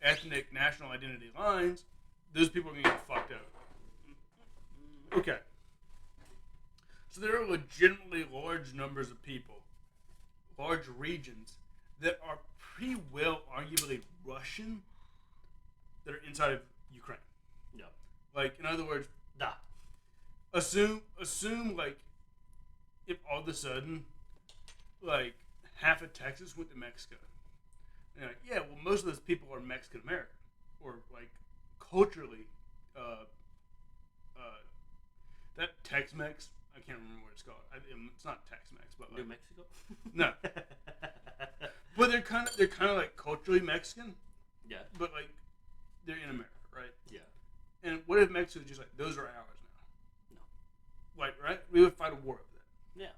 ethnic, national identity lines, those people are going to get fucked up. Okay. So there are legitimately large numbers of people, large regions, that are pretty well arguably Russian that are inside of Ukraine.
Yeah.
Like, in other words,
da.
Assume like, if all of a sudden, like, half of Texas went to Mexico. And you're like, yeah, well, most of those people are Mexican American. Or, like, culturally, that Tex-Mex, I can't remember what it's called. It's not Tex-Mex, but like,
New Mexico?
No. But they're kind of like culturally Mexican.
Yeah.
But, like, they're in America, right?
Yeah.
And what if Mexico's just like, those are ours now?
No.
Like, right? We would fight a war over that.
Yeah.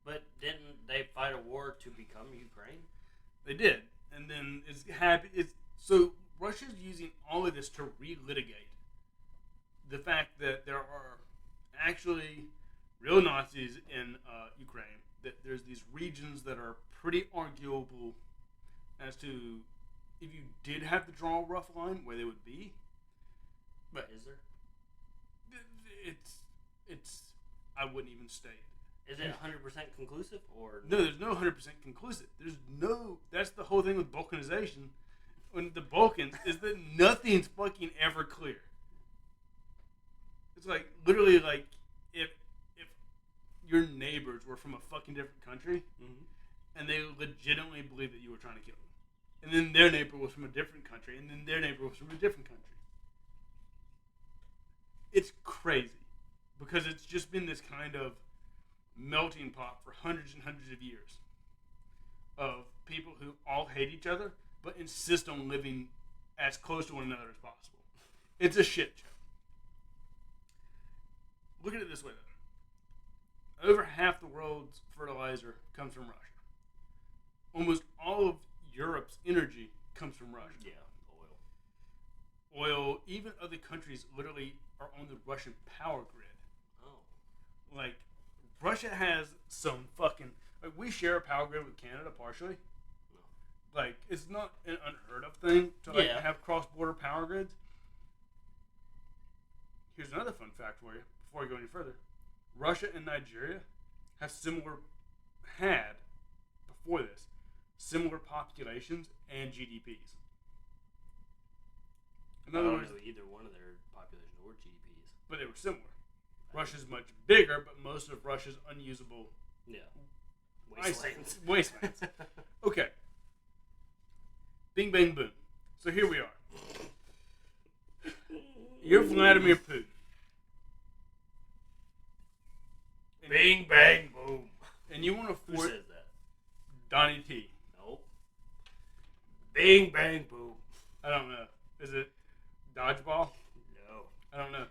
But didn't they fight a war to become Ukraine?
They did. And then so Russia's using all of this to relitigate the fact that there are actually real Nazis in Ukraine. That there's these regions that are pretty arguable as to if you did have to draw a rough line where they would be. But
is there?
It's I wouldn't even state.
Is it 100% conclusive or
no? There's no 100% conclusive. That's the whole thing with Balkanization. When the Balkans is that nothing's fucking ever clear. It's like literally like if your neighbors were from a fucking different country, and they legitimately believed that you were trying to kill them, and then their neighbor was from a different country, and then their neighbor was from a different country. It's crazy because it's just been this kind of melting pot for hundreds and hundreds of years of people who all hate each other but insist on living as close to one another as possible. It's a shit show. Look at it this way, though. Over half the world's fertilizer comes from Russia. Almost all of Europe's energy comes from Russia.
Yeah, oil.
Oil, even other countries literally are on the Russian power grid.
Oh.
Like, Russia has some fucking... Like, we share a power grid with Canada, partially. No. Like, it's not an unheard of thing to, like, have cross-border power grids. Here's another fun fact for you, before we go any further. Russia and Nigeria have had, before this, similar populations and GDPs. In other words,
know either one of their population or GDPs.
But they were similar. Russia's much bigger, but most of Russia's unusable wastelands. Okay. Bing, bang, boom. So here we are. You're Vladimir Putin. And
Bing, bang, boom.
And you want to
Who says that?
Donnie T.
No. Bing, bang, boom.
I don't know. Is it dodgeball?
No.
I don't know.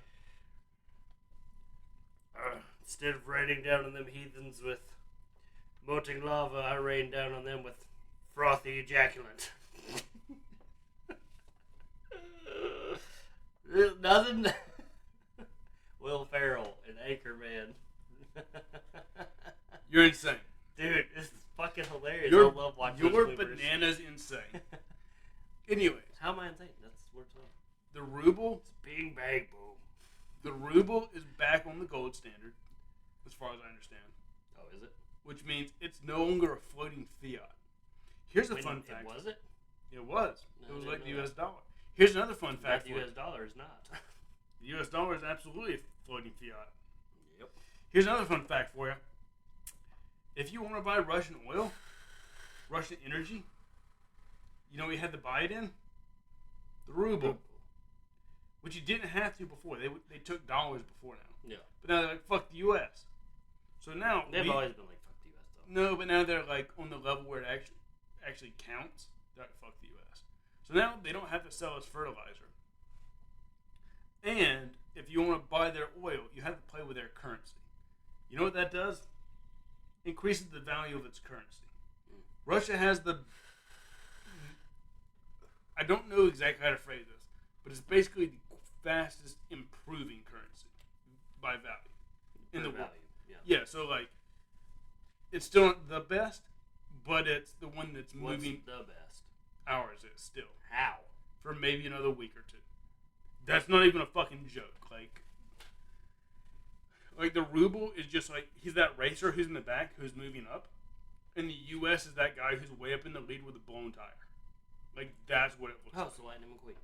Instead of raining down on them heathens with molten lava, I rain down on them with frothy ejaculant. Nothing. Will Ferrell and Anchorman.
You're insane.
Dude, this is fucking hilarious.
I
love watching
You're bananas insane. Anyways.
How am I insane? That's what it's on.
The ruble.
It's bing, bang, boom.
The ruble is back on the gold standard, as far as I understand.
Oh, is it?
Which means it's no longer a floating fiat. Here's a fun fact.
Was it?
It was.
No,
it was like the U.S. dollar. Here's another fun fact.
The U.S. dollar is not.
The U.S. dollar is absolutely a floating fiat.
Yep.
Here's another fun fact for you. If you want to buy Russian oil, Russian energy, you know we had to buy it in? The ruble. which you didn't have to before. They took dollars before now.
Yeah.
But now they're like, fuck the U.S. So now
they've always been like, fuck the U.S. though.
No, but now they're like on the level where it actually counts. They're like, fuck the U.S. So now they don't have to sell us fertilizer. And if you want to buy their oil, you have to play with their currency. You know what that does? Increases the value of its currency. Russia has the... I don't know exactly how to phrase this, but it's basically the fastest improving currency by value in the world. Yeah, so like, it's still not the best, but it's the one that's moving.
What's the best?
Ours is still.
How?
For maybe another week or two. That's not even a fucking joke. Like the ruble is just like, he's that racer who's in the back who's moving up, and the U.S. is that guy who's way up in the lead with a blown tire. Like, that's what it looks like.
Oh, so Lightning McQueen.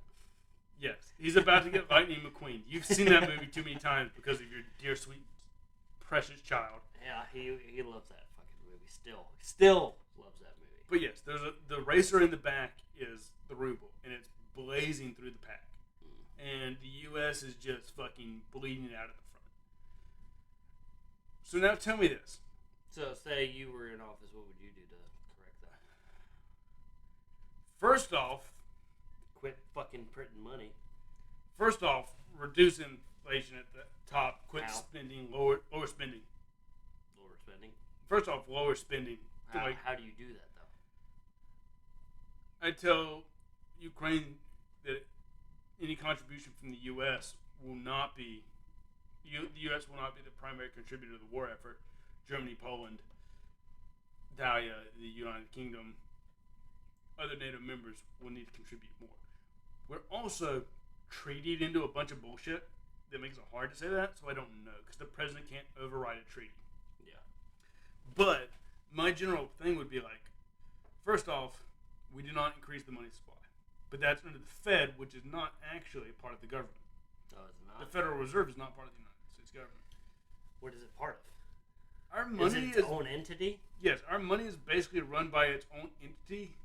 Yes, he's about to get Lightning McQueen. You've seen that movie too many times because of your dear, sweet, precious child.
Yeah, he loves that fucking movie. Still loves that movie.
But yes, the racer in the back is the ruble, and it's blazing through the pack. And the U.S. is just fucking bleeding out at the front. So now tell me this.
So say you were in office, what would you do to correct that?
First off,
quit fucking printing money.
First off, reduce inflation at the top. Quit
How?
spending, lower spending.
Lower spending?
First off, lower spending.
How do you do that, though?
I tell Ukraine that any contribution from the U.S. will not be... the U.S. will not be the primary contributor to the war effort. Germany, Poland, Italia, the United Kingdom, other NATO members will need to contribute more. We're also treated into a bunch of bullshit that makes it hard to say that, so I don't know, because the president can't override a treaty.
Yeah.
But my general thing would be like, first off, we do not increase the money supply. But that's under the Fed, which is not actually a part of the government.
Oh, it's not?
The Federal Reserve is not part of the United States government.
What is it part of?
Our money
is its own entity?
Yes, our money is basically run by its own entity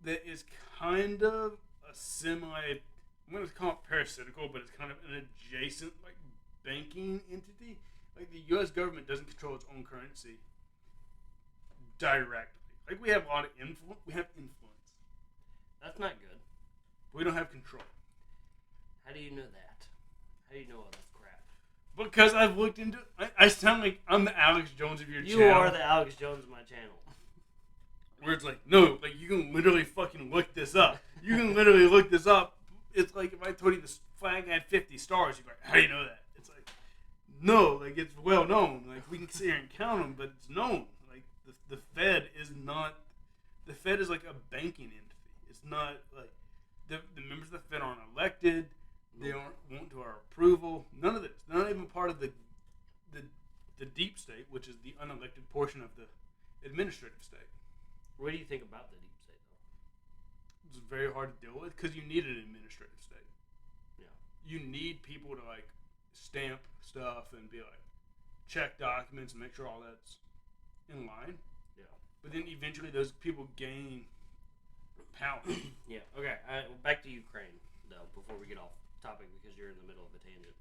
that is kind of a I'm going to call it parasitical, but it's kind of an adjacent, like, banking entity. Like, the U.S. government doesn't control its own currency directly. Like, we have a lot of influence. We have influence.
That's not good.
But we don't have control.
How do you know that? How do you know all this crap?
Because I've looked into... I sound like I'm the Alex Jones of your channel.
You are the Alex Jones of my channel.
Where it's like, no, like, you can literally fucking look this up. You can literally look this up. It's like if I told you this flag had 50 stars, you'd be like, how do you know that? It's like, no, like, it's well known. Like, we can sit here and count them, but it's known. Like, the Fed is not... The Fed is like a banking entity. It's not, like... The members of the Fed aren't elected. They aren't want to our approval. None of this. They're not even part of the deep state, which is the unelected portion of the administrative state.
What do you think about the deep state, though?
It's very hard to deal with because you need an administrative state.
Yeah.
You need people to, like, stamp stuff and be like, check documents and make sure all that's in line.
Yeah.
But then eventually those people gain power.
Yeah. Okay. Back to Ukraine, though, before we get off topic, because you're in the middle of a tangent.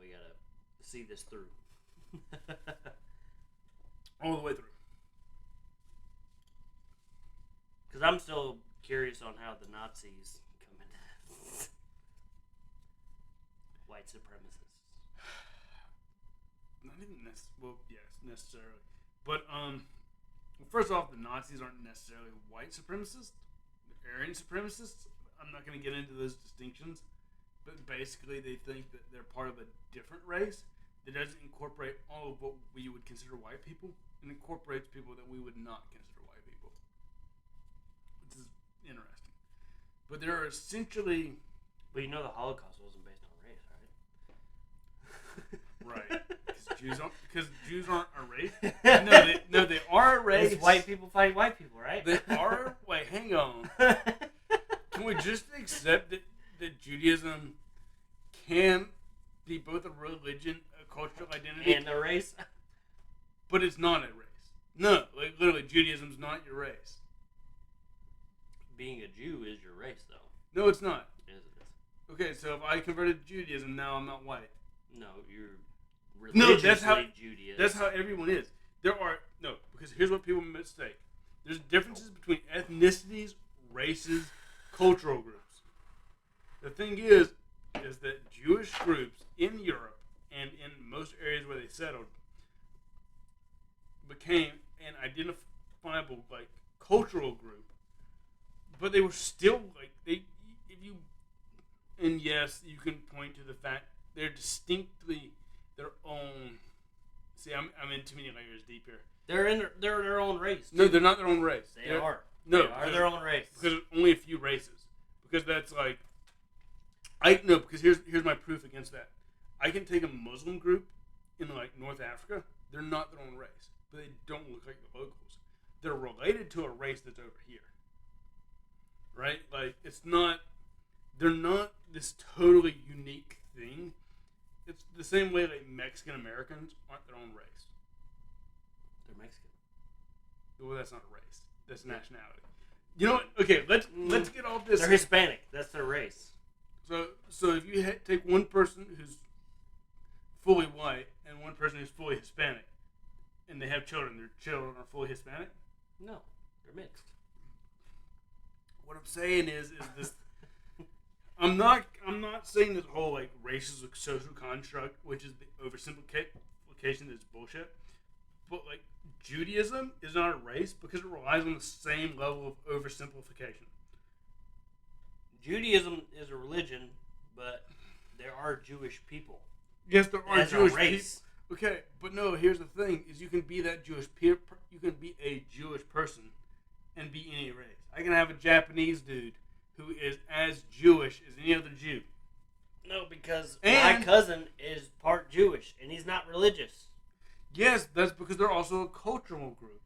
We gotta see this through.
All the way through.
Because I'm still curious on how the Nazis come into white supremacists.
Not even well, yes, necessarily. But first off, the Nazis aren't necessarily white supremacists. They're Aryan supremacists. I'm not going to get into those distinctions, but basically they think that they're part of a different race that doesn't incorporate all of what we would consider white people and incorporates people that we would not consider white people. This is interesting. But there are essentially...
But you know the Holocaust wasn't based on race, right?
Right. Because Jews aren't a race? No, they are a race.
It's white people fighting white people, right?
They are... Wait, hang on. Can we just accept that Judaism can be both a religion, a cultural identity,
and a race?
But it's not a race. No, like, literally, Judaism's not your race.
Being a Jew is your race, though.
No, it's not.
It is.
Okay, so if I converted to Judaism, now I'm not white.
No, you're
No,
religiously
that's how
Judaism.
that's how everyone is. Because here's what people mistake. There's differences between ethnicities, races, cultural groups. The thing is that Jewish groups in Europe and in most areas where they settled became an identifiable like cultural group, but they were still like they. If you and yes, you can point to the fact they're distinctly their own. See, I'm in too many layers deep here.
They're their own race.
No, they're not their own race.
They are.
No,
they are their own race.
Because there's only a few races. Because that's like, because here's my proof against that. I can take a Muslim group in like North Africa. They're not their own race, but they don't look like the locals. They're related to a race that's over here. Right? Like it's not. They're not this totally unique thing. It's the same way like Mexican Americans aren't their own race.
They're Mexican.
Well, that's not a race. That's nationality. You know what? Okay, let's get off this.
They're Hispanic. That's their race.
So if you take one person who's fully white and one person who's fully Hispanic, and they have children, their children are fully Hispanic?
No, they're mixed.
What I'm saying is this. I'm not saying this whole like race is a social construct, which is the oversimplification that's bullshit. But like Judaism is not a race because it relies on the same level of oversimplification.
Judaism is a religion, but there are Jewish people.
Yes, there are Jewish
race.
people. Okay, but no. Here's the thing: is you can be that Jewish you can be a Jewish person and be any race. I can have a Japanese dude who is as Jewish as any other Jew.
No, because my cousin is part Jewish, and he's not religious.
Yes, that's because they're also a cultural group.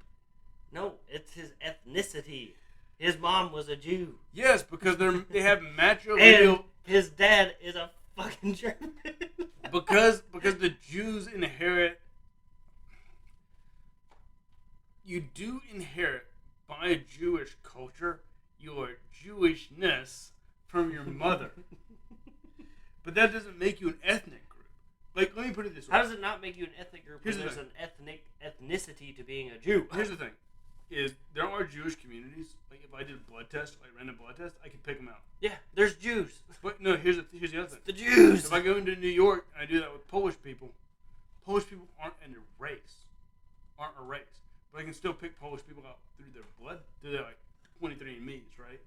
No, it's his ethnicity. His mom was a Jew.
Yes, because they have matrilineal.
And his dad is a fucking German.
because the Jews inherit. You do inherit by Jewish culture your Jewishness from your mother, but that doesn't make you an ethnic group. Like, let me put it this way:
how does it not make you an ethnic group when there's an ethnicity to being a Jew?
Here's the thing: is there are Jewish communities. Like, if I did a blood test, like random blood test, I could pick them out.
Yeah, there's Jews.
But no, here's the other thing:
the Jews.
If I go into New York and I do that with Polish people aren't a race, but I can still pick Polish people out through their blood, through their like 23andMe's, right?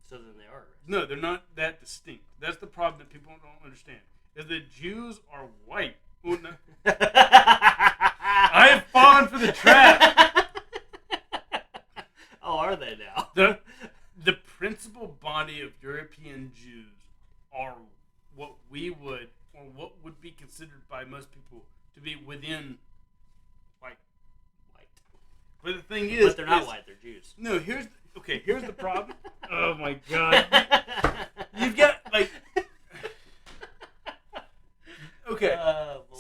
So then they are racist.
No, they're not that distinct. That's the problem that people don't understand. Is that Jews are white. Well, no. I have fallen for the trap.
Oh, are they now?
The principal body of European Jews are what would be considered by most people to be within white. But the thing is,
but they're not white. They're Jews.
No, here's the problem. Oh my god, you've got like. Okay,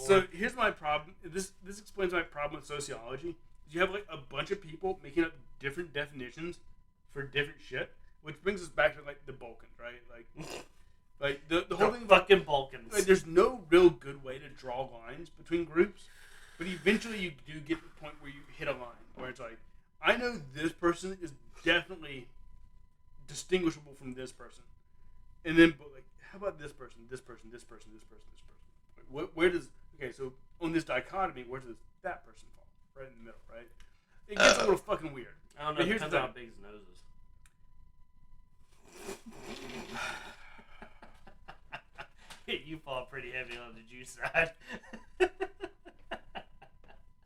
so here's my problem. This explains my problem with sociology. You have like a bunch of people making up different definitions for different shit, which brings us back to like the Balkans, right? Like the whole thing.
Fucking Balkans.
Like, there's no real good way to draw lines between groups, but eventually you do get to the point where you hit a line where it's like, I know this person is definitely distinguishable from this person, and then but like, how about this person, this person, this person, this person, this person? Like, where does so on this dichotomy, where does that person fall? Right in the middle, right? It gets a little fucking weird.
I don't know. It depends on how big his nose is. You fall pretty heavy on the Jew side.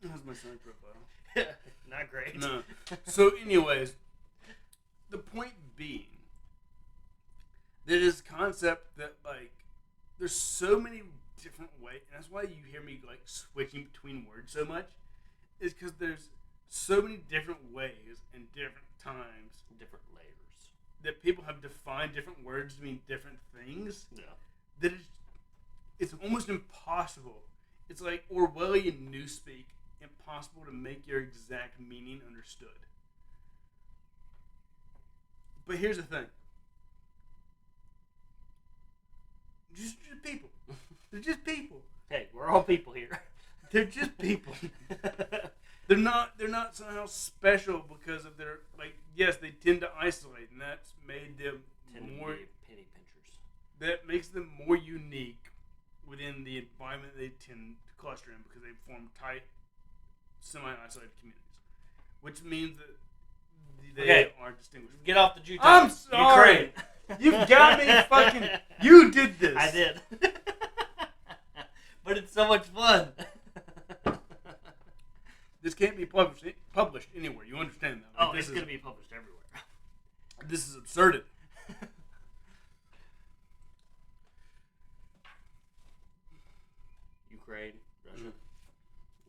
How's my side profile?
Not great.
No. So, anyways, the point being that this concept that like there's so many different ways, and that's why you hear me like switching between words so much, is because there's so many different ways and different times,
different layers
that people have defined different words to mean different things.
Yeah.
That it's almost impossible. It's like Orwellian newspeak. Impossible to make your exact meaning understood. But here's the thing. Just people. They're just people.
Hey, we're all people here.
They're just people. They're not somehow special because of their, like, yes, they tend to isolate, and that's made them more
penny pinchers.
That makes them more unique within the environment they tend to cluster in because they form tight, semi-isolated communities, which means that they are distinguished.
Get off the Jew.
I'm sorry. You've got me fucking. You did this.
I did. But it's so much fun.
This can't be published anywhere. You understand that?
Like, it's going to be published everywhere.
This is absurdity.
Ukraine, Russia.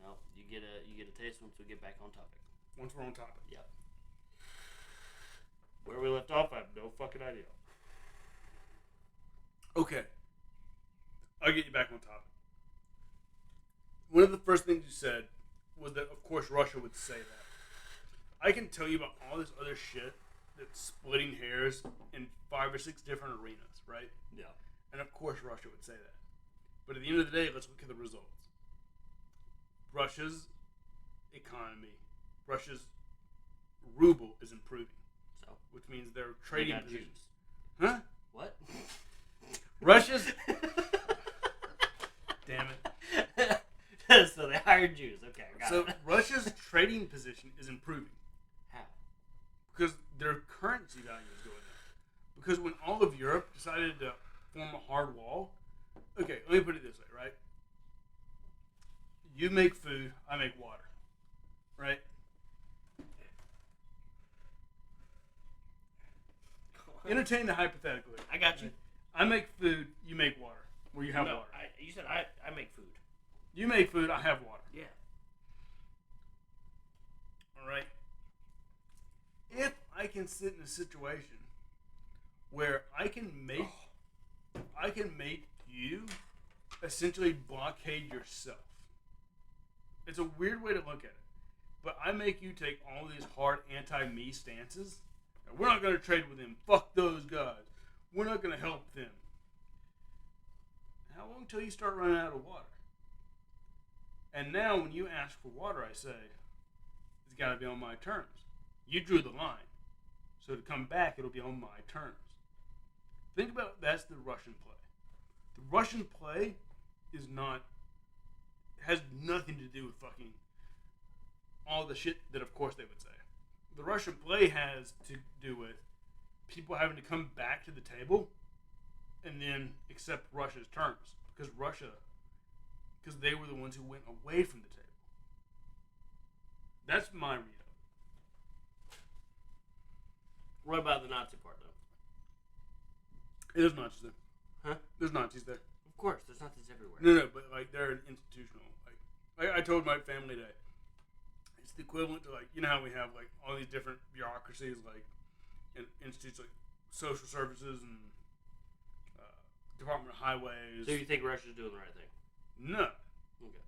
No, you get a taste once we get back on topic.
Once we're on topic.
Yep. Where we left off, I have no fucking idea.
Okay. I'll get you back on topic. One of the first things you said was that, of course, Russia would say that. I can tell you about all this other shit that's splitting hairs in 5 or 6 different arenas, right?
Yeah.
And of course Russia would say that. But at the end of the day, let's look at the results. Russia's economy, Russia's ruble is improving. So, which means their trading positions. Huh?
What?
Russia's... Damn it.
So they hired Jews. Okay, got it.
Russia's trading position is improving.
How?
Because their currency value is going up. Because when all of Europe decided to form a hard wall... Okay, let me put it this way, right? You make food, I make water. Right? Entertain the hypothetical here.
I got you.
I make food, you make water. Where you have water.
You said I make food.
You make food, I have water.
Yeah.
Alright? If I can sit in a situation where I can make you essentially blockade yourself. It's a weird way to look at it. But I make you take all these hard anti-me stances. We're not going to trade with them. Fuck those guys. We're not going to help them. How long till you start running out of water? And now when you ask for water, I say, it's got to be on my terms. You drew the line. So to come back, it'll be on my terms. Think about that's the Russian play. The Russian play has nothing to do with fucking all the shit that of course they would say. The Russian play has to do with people having to come back to the table and then accept Russia's terms. Because they were the ones who went away from the table. That's my read of it.
What about the Nazi part, though?
There's Nazis there.
Huh?
There's Nazis there.
Of course, there's Nazis everywhere.
No, but like they're an institutional. Like I told my family that it's the equivalent to like, you know how we have like all these different bureaucracies like institutes like social services and Department of Highways.
So you think Russia's doing the right thing?
No.
Okay.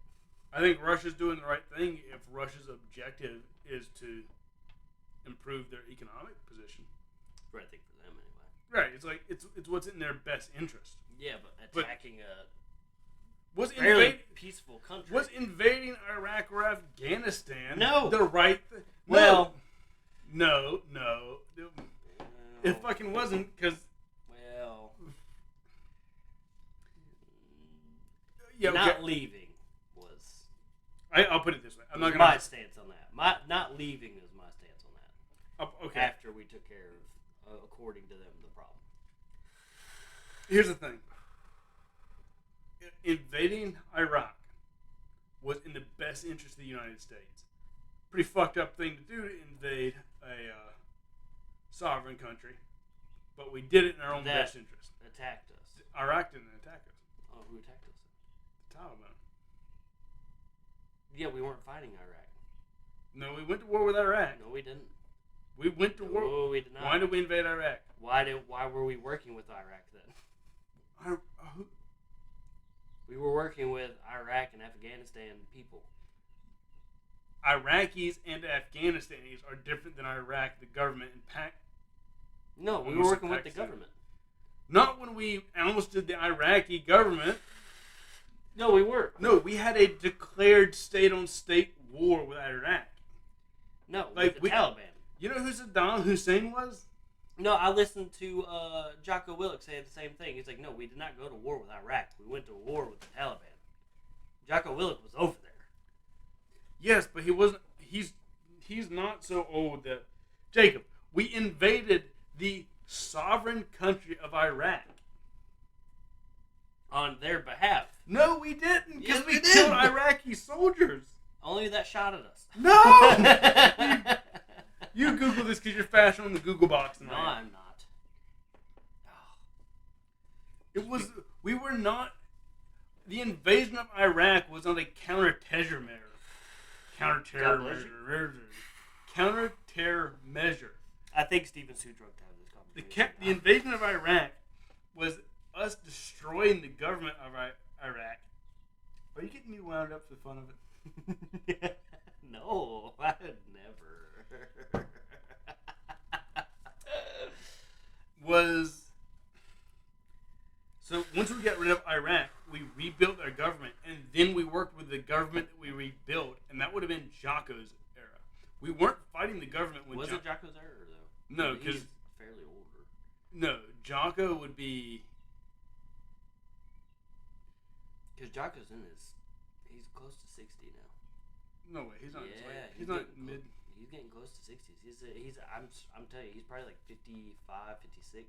I think Russia's doing the right thing if Russia's objective is to improve their economic position.
Right thing for them anyway.
Right. It's like it's what's in their best interest.
Yeah, but attacking
was
fairly peaceful country.
Was invading Iraq or Afghanistan
the
right thing?
Well,
no. It fucking wasn't because.
Well.
Yeah, okay.
Not leaving was.
I'll put it this way. I'm not gonna.
My stance on that. Not leaving is my stance on that.
Okay.
After we took care of, according to them, the problem.
Here's the thing. Invading Iraq was in the best interest of the United States. Pretty fucked up thing to do to invade a sovereign country, but we did it in our own best interest.
Attacked us.
Iraq didn't attack us.
Oh, who attacked us?
The Taliban.
Yeah, we weren't fighting Iraq.
No, we went to war with Iraq.
No, we didn't.
We went to war.
No, we did not.
Why did we invade Iraq?
Why were we working with Iraq then? We were working with Iraq and Afghanistan people.
Iraqis and Afghanistanis are different than Iraq, the government, and
No, we were working with the government.
Not when we ousted the Iraqi government.
No, we weren't.
No, we had a declared state-on-state war with Iraq.
No, like the Taliban.
You know who Saddam Hussein was?
No, I listened to Jocko Willink say the same thing. He's like, no, we did not go to war with Iraq. We went to war with the Taliban. Jocko Willink was over there.
Yes, but he wasn't. He's not so old that... Jacob, we invaded the sovereign country of Iraq.
On their behalf.
No, we didn't, because
yes,
we killed Iraqi soldiers.
Only that shot at us.
No! you Google this because you're faster on the Google box than I am.
No, I'm not. Oh.
It was... We were not... The invasion of Iraq was not a counter-terror measure. Counter-terror measure. Counter-terror measure.
I think Steven Sudruk had this conversation.
The invasion of Iraq was us destroying the government of Iraq. Are you getting me wound up for the fun of it?
No, I would never.
So once we got rid of Iraq, we rebuilt our government, and then we worked with the government that we rebuilt, and that would have been Jocko's era. We weren't fighting the government when
Was it Jocko's era, though?
No, because...
He's fairly older.
No, Jocko would be...
Because Jocko's in his... He's close to 60 now.
No way, he's not.
Yeah,
he's not mid.
He's getting close to 60s. I'm telling you, he's probably like 55, 56.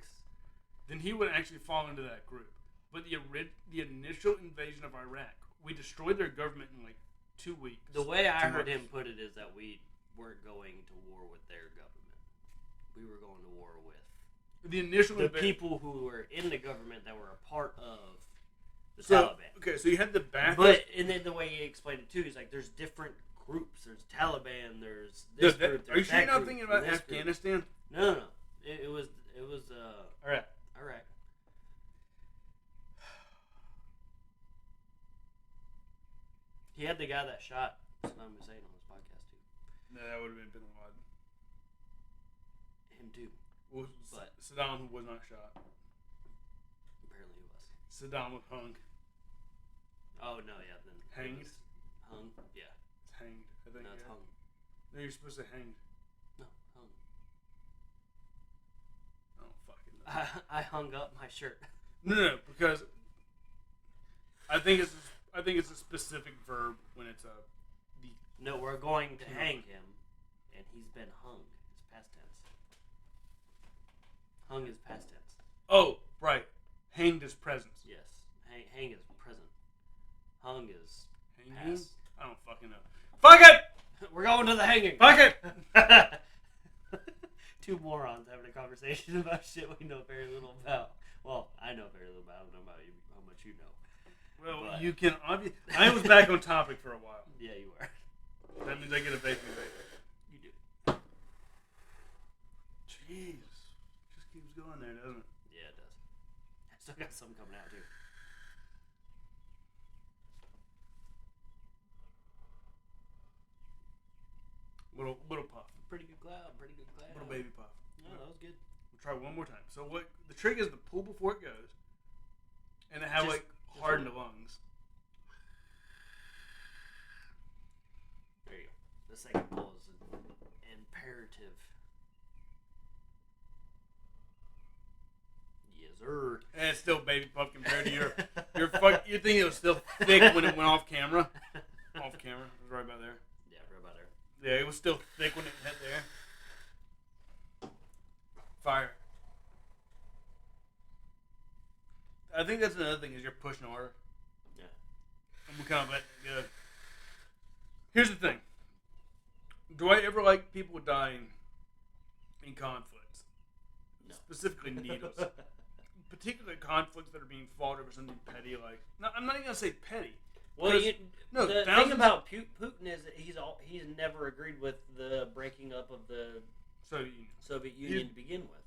Then he would actually fall into that group. But the initial invasion of Iraq, we destroyed their government in like 2 weeks.
The way I heard him put it is that we weren't going to war with their government. We were going to war with the people who were in the government that were a part of the Taliban.
Okay, so you had the back.
But and then the way he explained it too, he's like, there's different groups. There's Taliban. There's this group.
Are you sure you're not thinking about Afghanistan?
No. It was
Iraq.
Iraq. He had the guy that shot Saddam Hussein on his podcast too.
No, that would have been Bin Laden.
Him too.
Well,
but
Saddam was not shot.
Apparently he was.
Saddam was hung.
Oh no, yeah. Then
hanged.
Hung. Yeah.
It's hanged. I think.
No, it's hung.
No, you're supposed to hang.
No, hung.
I don't fucking know.
I hung up my shirt.
No, because I think it's a specific verb when it's a.
No, we're going to hang him, and he's been hung. It's past tense. Hung is past tense.
Oh, right. Hanged is present.
Yes. Hang is present. Hung is
hanging?
past.
I don't fucking know. Fuck it!
We're going to the hanging.
Fuck it!
Two morons having a conversation about shit we know very little about. Well, I know very little about. I don't know about you, how much you know.
Well,
but
you can obviously. I was back on topic for a while.
Yeah, you were.
That means I get a vaping vape.
You do.
Jeez. Just keeps going there, doesn't it?
Yeah, it does. I still got some coming out, too.
Little puff.
Pretty good cloud.
Little baby puff.
No, that was good.
We'll try one more time. So what the trick is to pull before it goes, and to have
Just
harden the lungs.
There you go. The second pull is imperative. Yes, sir.
And it's still baby puff compared to your you think it was still thick when it went off camera? Off camera. It was right about there.
Yeah, right about there.
Yeah, it was still thick when it hit there. Fire. I think that's another thing is you're pushing harder.
Yeah.
I'm kind of letting it go. Here's the thing. Do I ever like people dying in conflicts?
No.
Specifically needles. Particularly conflicts that are being fought over something petty like... No, I'm not even going to say petty.
Well, the thing about Putin is that he's never agreed with the breaking up of the Soviet Union to begin with.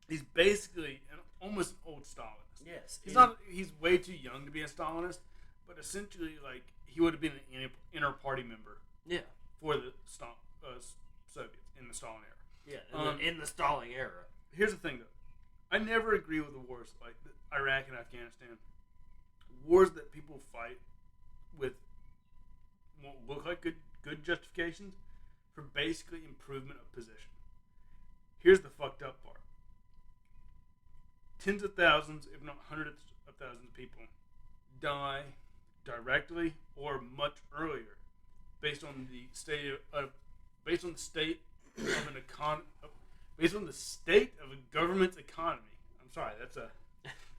He's basically almost an old Stalinist.
Yes.
He's way too young to be a Stalinist, but essentially, like, he would have been an inter-party member.
Yeah.
For the Soviets in the Stalin era.
Yeah, in the Stalin era.
Here's the thing, though. I never agree with the wars like Iraq and Afghanistan. Wars that people fight with won't look like good justifications for basically improvement of position. Here's the fucked up part. Tens of thousands, if not hundreds of thousands of people die directly or much earlier based on the state of based on the state of a government's economy. I'm sorry, that's a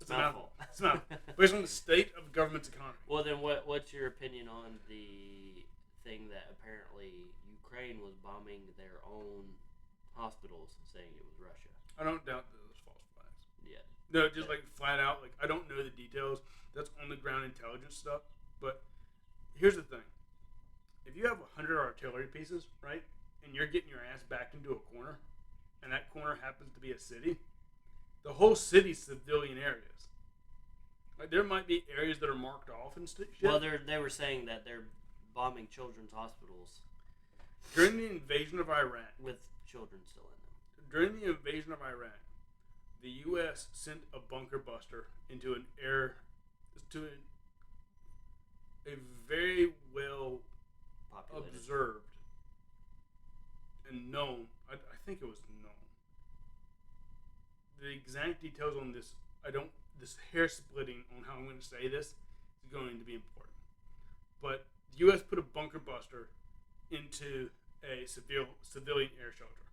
mouthful. It's not based on the state of a government's economy.
Well, then what's your opinion on the thing that apparently Ukraine was bombing their own hospitals, saying it was Russia?
I don't doubt those false flags.
Yeah.
No, just like flat out, like I don't know the details. That's on the ground intelligence stuff. But here's the thing: if you have 100 artillery pieces, right, and you're getting your ass backed into a corner, and that corner happens to be a city, the whole city's civilian areas. Like there might be areas that are marked off and shit.
Well, they were saying that they're bombing children's hospitals
during the invasion of Iraq,
with children still in them.
During the invasion of Iraq, the U.S. sent a bunker buster into a very well
Populated.
observed and known. I think it was known. The exact details on this, this hair splitting on how I'm going to say this is going to be important. But the U.S. put a bunker buster into a civilian air shelter,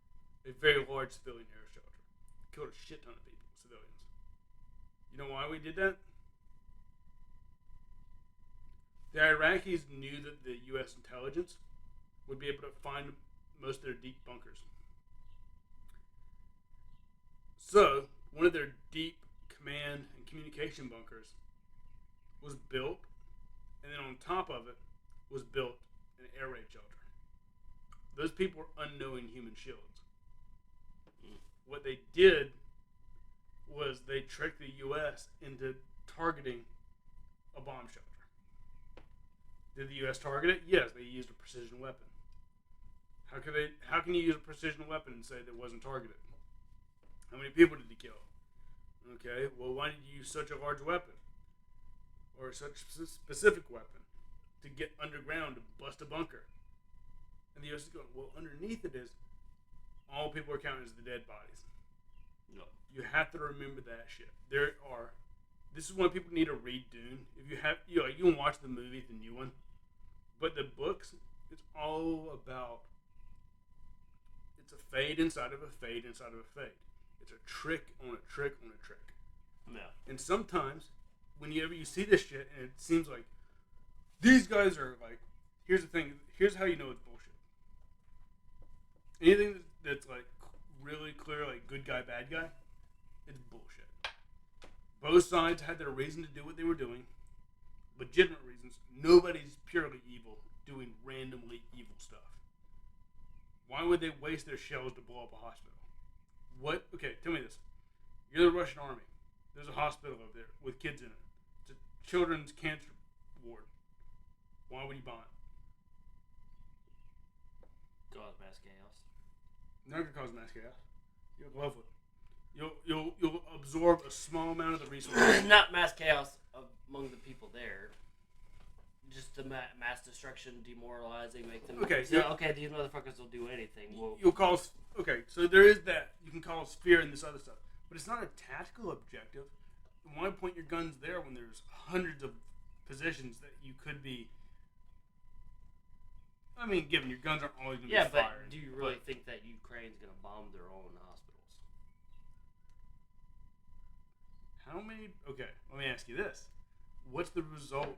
a very large civilian air shelter. Killed a shit ton of people, civilians. You know why we did that? The Iraqis knew that the U.S. intelligence would be able to find most of their deep bunkers. So, one of their deep command and communication bunkers was built, and then on top of it was built an air raid shelter. Those people were unknowing human shields. What they did was they tricked the U.S. into targeting a bomb shelter. Did the U.S. target it? Yes, they used a precision weapon. How can you use a precision weapon and say that it wasn't targeted? How many people did he kill? Okay, well, why did you use such a large weapon? Or such a specific weapon to get underground to bust a bunker? And the U.S. is going, well, underneath it is all people are counting as the dead bodies.
No.
You have to remember that shit. This is when people need to read Dune. If you have, you can watch the movie, the new one, but the books, it's all about. It's a fade inside of a fade inside of a fade. It's a trick on a trick on a trick.
Yeah.
And sometimes, whenever you see this shit, and it seems like these guys are like, here's the thing. Here's how you know it's bullshit. Anything that's like really clear, like good guy, bad guy, it's bullshit. Both sides had their reason to do what they were doing, legitimate reasons. Nobody's purely evil doing randomly evil stuff. Why would they waste their shells to blow up a hospital? What? Okay, tell me this. You're the Russian army. There's a hospital over there with kids in it. It's a children's cancer ward. Why would you bomb it?
Cause mass chaos.
Not gonna cause mass chaos. You'll love it. You'll absorb a small amount of the resources.
Not mass chaos among the people there. Just the mass destruction, demoralizing, make them.
Okay,
so, okay, these motherfuckers will do anything.
You'll cause. Okay, so there is that. You can cause fear and this other stuff, but it's not a tactical objective. Why point your guns there when there's hundreds of positions that you could be? I mean, given your guns aren't always going to be fired.
Yeah, but do you really think that Ukraine's going to bomb their own hospitals?
How many? Okay, let me ask you this: what's the result?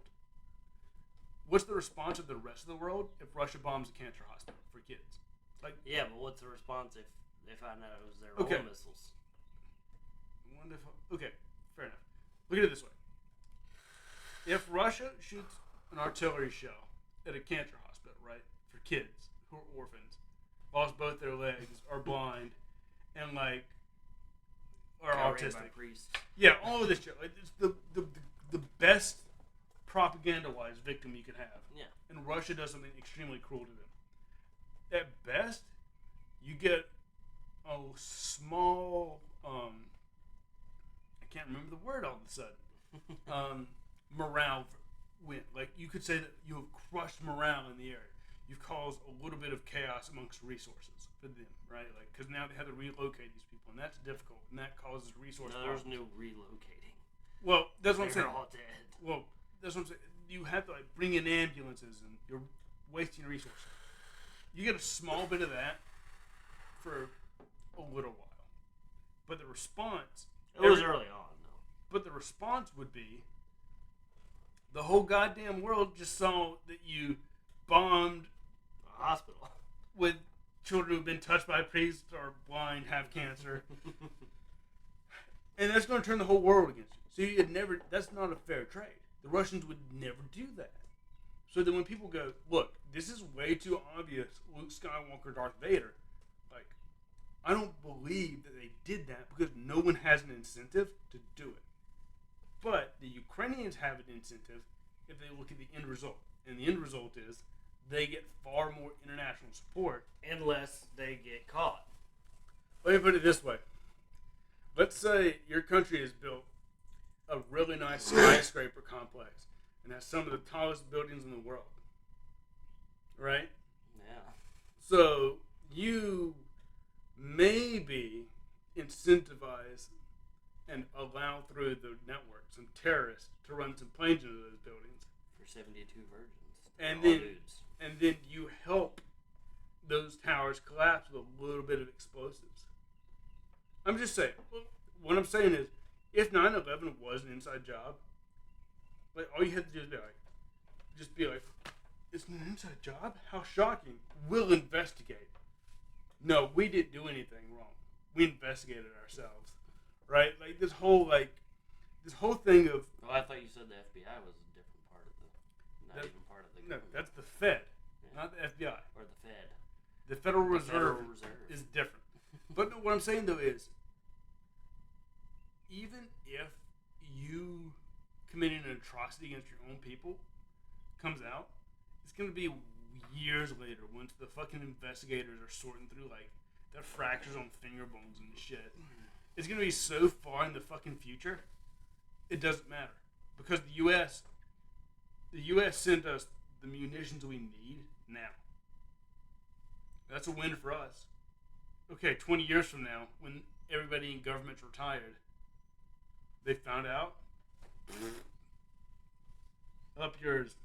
What's the response of the rest of the world if Russia bombs a cancer hospital for kids? Like,
yeah, but what's the response if they find out it was their own missiles?
Okay, fair enough. Look at it this way: if Russia shoots an artillery shell at a cancer hospital, right, for kids who are orphans, lost both their legs, are blind, and like are autistic, yeah, all of this shit. Like, it's the best propaganda-wise victim you could have.
Yeah.
And Russia does something extremely cruel to them. At best, you get a small can't remember the word all of a sudden. Morale went. Like, you could say that you have crushed morale in the area. You've caused a little bit of chaos amongst resources for them, right? Like, because now they have to relocate these people, and that's difficult, and that causes resource problems.
There's no relocating.
Well, that's what I'm saying.
They're all dead.
Well, that's what I'm saying. You have to, like, bring in ambulances, and you're wasting resources. You get a small bit of that for a little while. But the response...
It was early on, though.
But the response would be... The whole goddamn world just saw that you bombed...
A hospital.
With children who've been touched by priests, or blind, have cancer. And that's going to turn the whole world against you. So you'd never... That's not a fair trade. The Russians would never do that. So that when people go, look, this is way too obvious, Luke Skywalker, Darth Vader, like, I don't believe that they did that because no one has an incentive to do it. But the Ukrainians have an incentive if they look at the end result. And the end result is they get far more international support.
Unless they get caught.
Let me put it this way. Let's say your country has built a really nice skyscraper complex and has some of the tallest buildings in the world. Right?
Yeah.
So you maybe incentivize and allow through the network some terrorists to run some planes into those buildings.
For 72 virgins.
And then you help those towers collapse with a little bit of explosives. I'm just saying. What I'm saying is, if 9/11 was an inside job, like, all you had to do is just be like, it's an inside job? How shocking. We'll investigate. No, we didn't do anything wrong. We investigated ourselves. Right? Like, this whole thing of...
Oh, I thought you said the FBI was a different part of the... Not even part of the...
No, that's the Fed, not the FBI.
Or the Fed.
The Federal Reserve is different. But no, what I'm saying, though, is even if you committing an atrocity against your own people comes out, it's going to be years later once the fucking investigators are sorting through, like, the fractures on finger bones and shit. It's going to be so far in the fucking future, it doesn't matter. Because the U.S. sent us the munitions we need now. That's a win for us. Okay, 20 years from now, when everybody in government's retired, they found out. Up yours.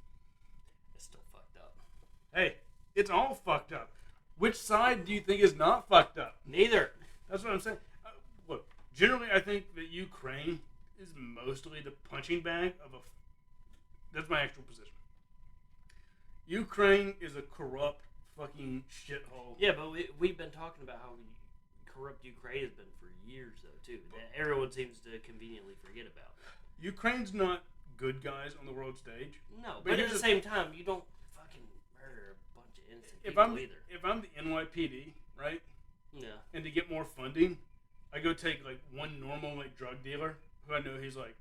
It's still fucked up.
Hey, it's all fucked up. Which side do you think is not fucked up?
Neither.
That's what I'm saying. Look, generally I think that Ukraine is mostly the punching bag of a... That's my actual position. Ukraine is a corrupt fucking shithole.
Yeah, but we've been talking about how corrupt Ukraine has been for years, though, too. That everyone seems to conveniently forget about.
Ukraine's not good guys on the world stage.
No, but at the same time, you don't fucking murder a bunch of innocent people either.
If I'm the NYPD, right?
Yeah.
And to get more funding, I go take, like, one normal, like, drug dealer who I know he's, like,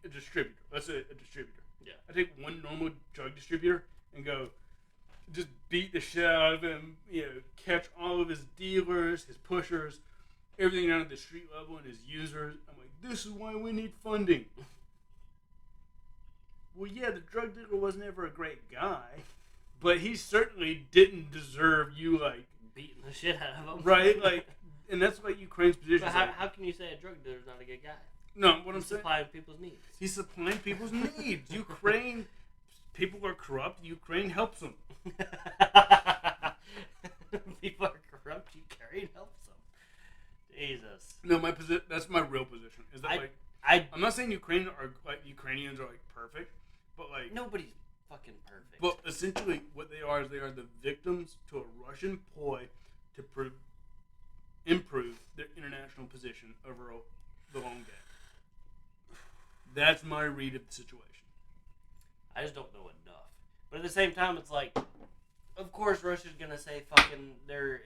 a distributor. Let's say a distributor.
Yeah.
I take one normal drug distributor and go just beat the shit out of him, catch all of his dealers, his pushers, everything down at the street level and his users. I'm like, this is why we need funding. Well, yeah, the drug dealer was never a great guy, but he certainly didn't deserve you, like...
beating the shit out of him.
Right? Like, and that's what Ukraine's position
is.
But
how can you say a drug dealer's not a good guy?
No, what I'm saying...
He's supplying people's needs.
He's supplying people's needs. Ukraine... People are corrupt. Ukraine helps them.
People are corrupt. Ukraine helps them. Jesus.
No, that's my real position. Is that I'm not saying Ukrainians are like perfect, but like
nobody's fucking perfect.
But essentially, what they are is they are the victims to a Russian ploy to improve their international position over the long game. That's my read of the situation.
I just don't know enough. But at the same time, it's like, of course Russia's going to say fucking they're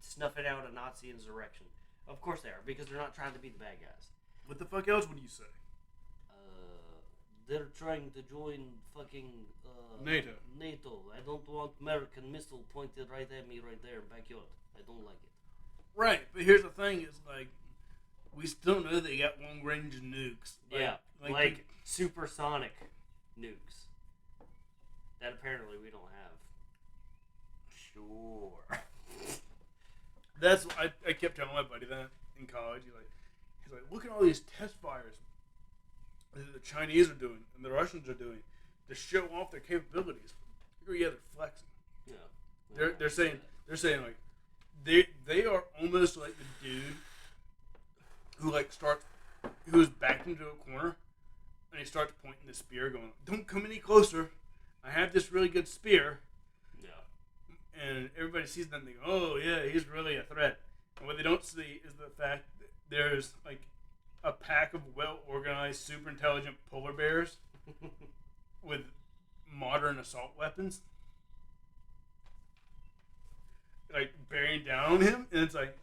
snuffing out a Nazi insurrection. Of course they are, because they're not trying to be the bad guys.
What the fuck else would you say?
They're trying to join fucking...
NATO.
I don't want American missile pointed right at me right there in backyard. I don't like it.
Right, but here's the thing, is like, we still know they got long-range nukes.
Like supersonic nukes. That apparently we don't have. Sure.
That's I kept telling my buddy that in college. He's like, look at all these test fires that the Chinese are doing and the Russians are doing to show off their capabilities. Yeah, they're flexing. Yeah. They're saying like they are almost like the dude who's backed into a corner and he starts pointing the spear, going, "Don't come any closer. I have this really good spear." Yeah. And everybody sees them and they go, "Oh yeah, he's really a threat." And what they don't see is the fact that there's like a pack of well-organized, super intelligent polar bears with modern assault weapons, like bearing down on him, and it's like,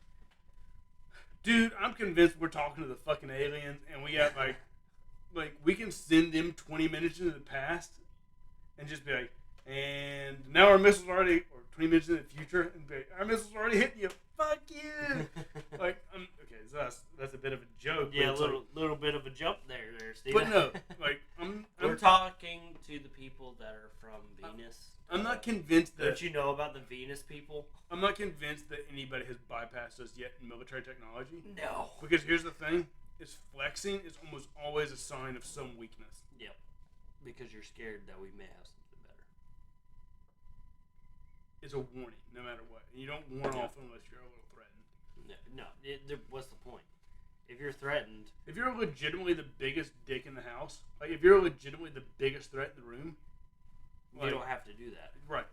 dude, I'm convinced we're talking to the fucking aliens, and we got like we can send them 20 minutes into the past, and just be like, and now our missiles are already, or 20 minutes in the future, and be like, our missiles are already hitting you. Fuck you! Like, okay, so that's a bit of a joke.
Yeah, a little bit of a jump there, Steve.
But no, like
we're talking to the people that are from Venus.
I'm not convinced that.
Don't you know about the Venus people?
I'm not convinced that anybody has bypassed us yet in military technology.
No.
Because here's the thing: is flexing is almost always a sign of some weakness.
Yep. Because you're scared that we may have something better.
It's a warning, no matter what. And you don't warn off unless you're a little threatened.
No. What's the point? If you're threatened...
If you're legitimately the biggest dick in the house, like if you're legitimately the biggest threat in the room...
You don't have to do that.
Right.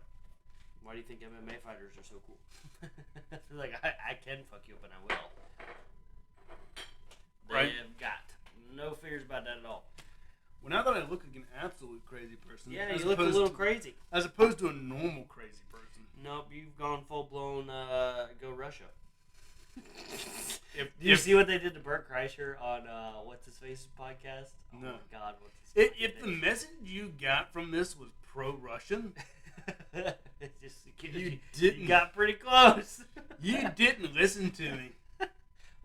Why do you think MMA fighters are so cool? Like, I can fuck you up and I will. They have got no fears about that at all.
Well, now that I look like an absolute crazy person...
Yeah, you look a little crazy.
As opposed to a normal crazy person.
Nope, you've gone full-blown go Russia. Did you see what they did to Bert Kreischer on What's-His-Face's podcast? Oh
no.
My God, what's his
If the message you got from this was pro-Russian...
You got pretty close.
You didn't listen to me.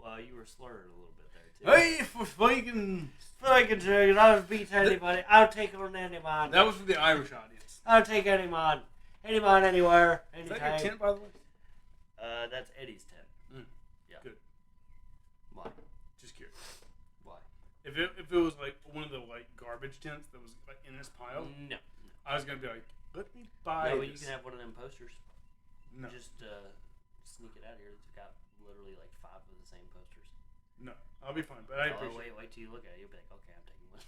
Well, you were slurring a little bit there, too.
Hey, for fucking...
I'll beat anybody. I'll take on anyone.
That was for the Irish audience.
I'll take anyone. Anyone, anywhere, anytime.
Is that your tent, by the way?
That's Eddie's tent. Yeah.
Good.
Why?
Just curious.
Why?
If it was like one of the like garbage tents that was like in this pile,
no.
I was gonna be like, let me buy.
No, but you can have one of them posters.
No.
Just sneak it out here. It's got literally like 5 of the same posters.
No, I'll be fine. But I appreciate.
Wait till you look at it. You'll be like, okay, I'm taking one.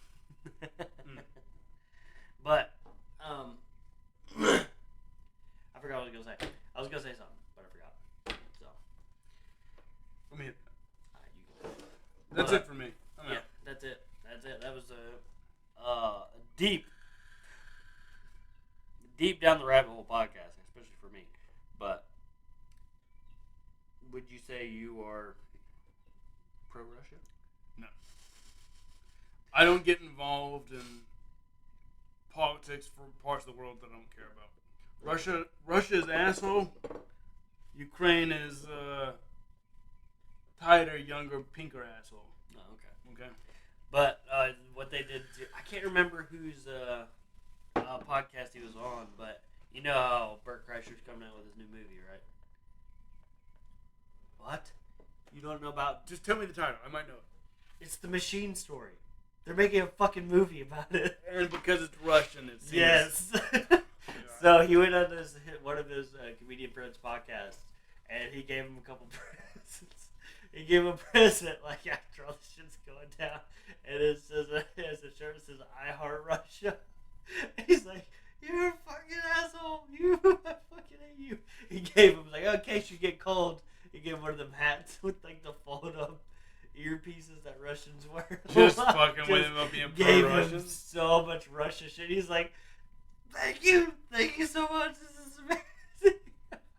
But I forgot what I was gonna say. I was gonna say something, but I forgot. So
Let me hit that.
You
That's it for me.
Yeah, that's it. That was a deep down the rabbit hole podcast, especially for me. But would you say you are pro-Russia?
No. I don't get involved in politics for parts of the world that I don't care about. Russia is asshole. Ukraine is tighter, younger, pinker asshole.
Oh, okay.
Okay.
But what they did to... I can't remember whose podcast he was on, but you know how Bert Kreischer's coming out with his new movie, right? What? You don't know about...
Just tell me the title. I might know it.
It's The Machine Story. They're making a fucking movie about it.
And because it's Russian, it's...
Yes. So he went on one of his comedian friends' podcasts, and he gave him a couple presents. He gave him a present, like, after all this shit's going down, and it says, it has a shirt that says, I Heart Russia. And he's like, you're a fucking asshole. I fucking hate you. He gave him, like, oh, in case you get cold, he gave him one of them hats with, like, the fold-up earpieces that Russians wear.
Just fucking with him up being pro-Russian.
Gave him so much Russia shit. He's like, thank you so much. This is amazing.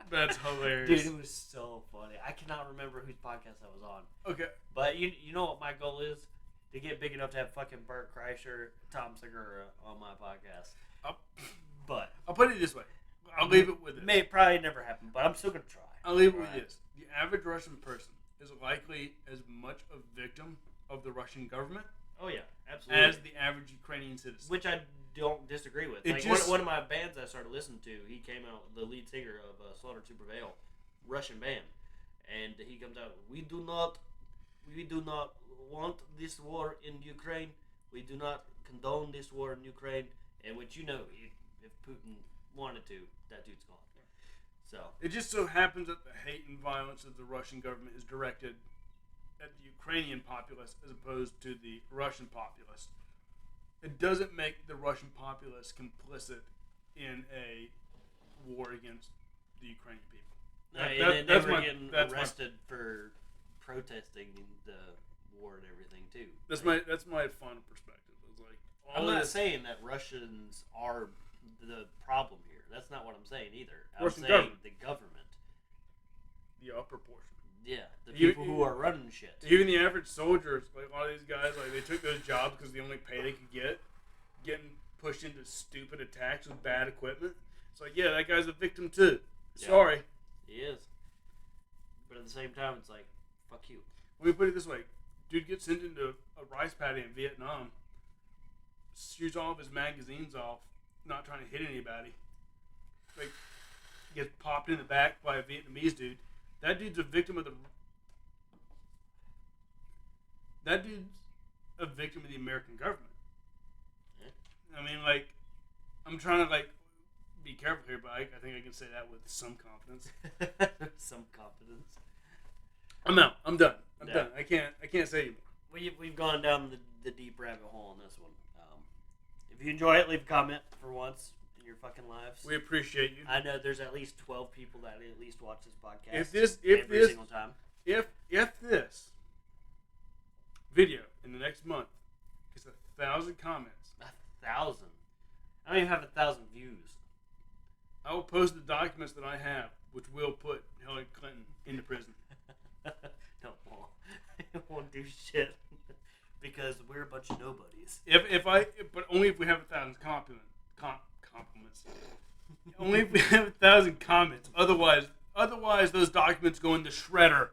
That's hilarious.
Dude, it was so funny. I cannot remember whose podcast I was on.
Okay.
But you know what my goal is? To get big enough to have fucking Bert Kreischer, Tom Segura on my podcast. But
I'll put it this way. I'll leave it with it.
May probably never happen, but I'm still going to try.
I'll leave it with this. The average Russian person is likely as much a victim of the Russian government
Oh yeah, absolutely.
as the average Ukrainian citizen.
Which I don't disagree with.
It
Like
just-
one of my bands I started listening to, he came out, the lead singer of Slaughter to Prevail, Russian band, and he comes out. We do not want this war in Ukraine. We do not condone this war in Ukraine. And which if Putin wanted to, that dude's gone. So
It just so happens that the hate and violence of the Russian government is directed at the Ukrainian populace as opposed to the Russian populace. It doesn't make the Russian populace complicit in a war against the Ukrainian people.
and they were getting arrested for protesting the war and everything too.
That's my final perspective. It's like
I'm not saying that Russians are the problem here. That's not what I'm saying either. I'm
Russian
saying
government.
the government.
the upper portion.
Yeah, the people who are running shit.
Even the average soldiers, like a lot of these guys, like they took those jobs because the only pay they could get, getting pushed into stupid attacks with bad equipment. It's like, yeah, that guy's a victim too.
Yeah.
Sorry.
He is. But at the same time, it's like, fuck you.
Let me put it this way. Dude gets sent into a rice paddy in Vietnam, shoots all of his magazines off, not trying to hit anybody. Like, gets popped in the back by a Vietnamese dude. That dude's a victim of the American government.
Yeah.
I mean, like, I'm trying to, like, be careful here, but I think I can say that with some confidence.
Some confidence.
I'm out. I'm done. I'm
Yeah.
done. I can't say anymore.
We've gone down the deep rabbit hole on this one. If you enjoy it, leave a comment for once in your fucking lives.
We appreciate you.
I know there's at least 12 people that at least watch this podcast
If
single time.
If this video in the next month gets 1,000 comments,
1,000. I don't even have 1,000 views.
I will post the documents that I have, which will put Hillary Clinton into prison.
No, it won't do shit because we're a bunch of nobodies.
But only if we have 1,000 compliments. Only if we have 1,000 comments. Otherwise, those documents go in the shredder.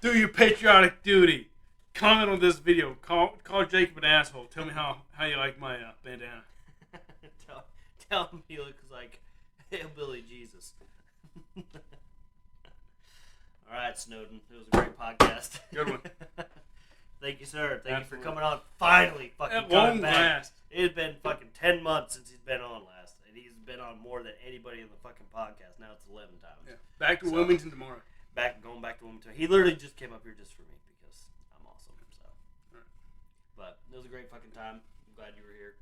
Do your patriotic duty. Comment on this video. Call Jacob an asshole. Tell me how you like my bandana.
Tell him he looks like Hillbilly Jesus. All right, Snowden. It was a great podcast.
Good one.
Thank you, sir. Thank you
Absolutely.
for coming on. Finally, fucking
At
coming
long
back.
last.
It has been fucking 10 months since he's been on last, and he's been on more than anybody in the fucking podcast. Now it's 11 times.
Yeah. Back to Wilmington tomorrow.
Going back to Wilmington. He literally just came up here just for me because I'm awesome. So,
All right.
But it was a great fucking time. I'm glad you were here,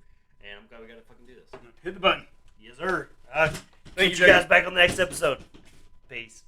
and I'm glad we got to fucking do this.
Hit the button.
Yes, sir.
Thank
Catch
you,
you guys
Jacob.
back on the next episode. Peace.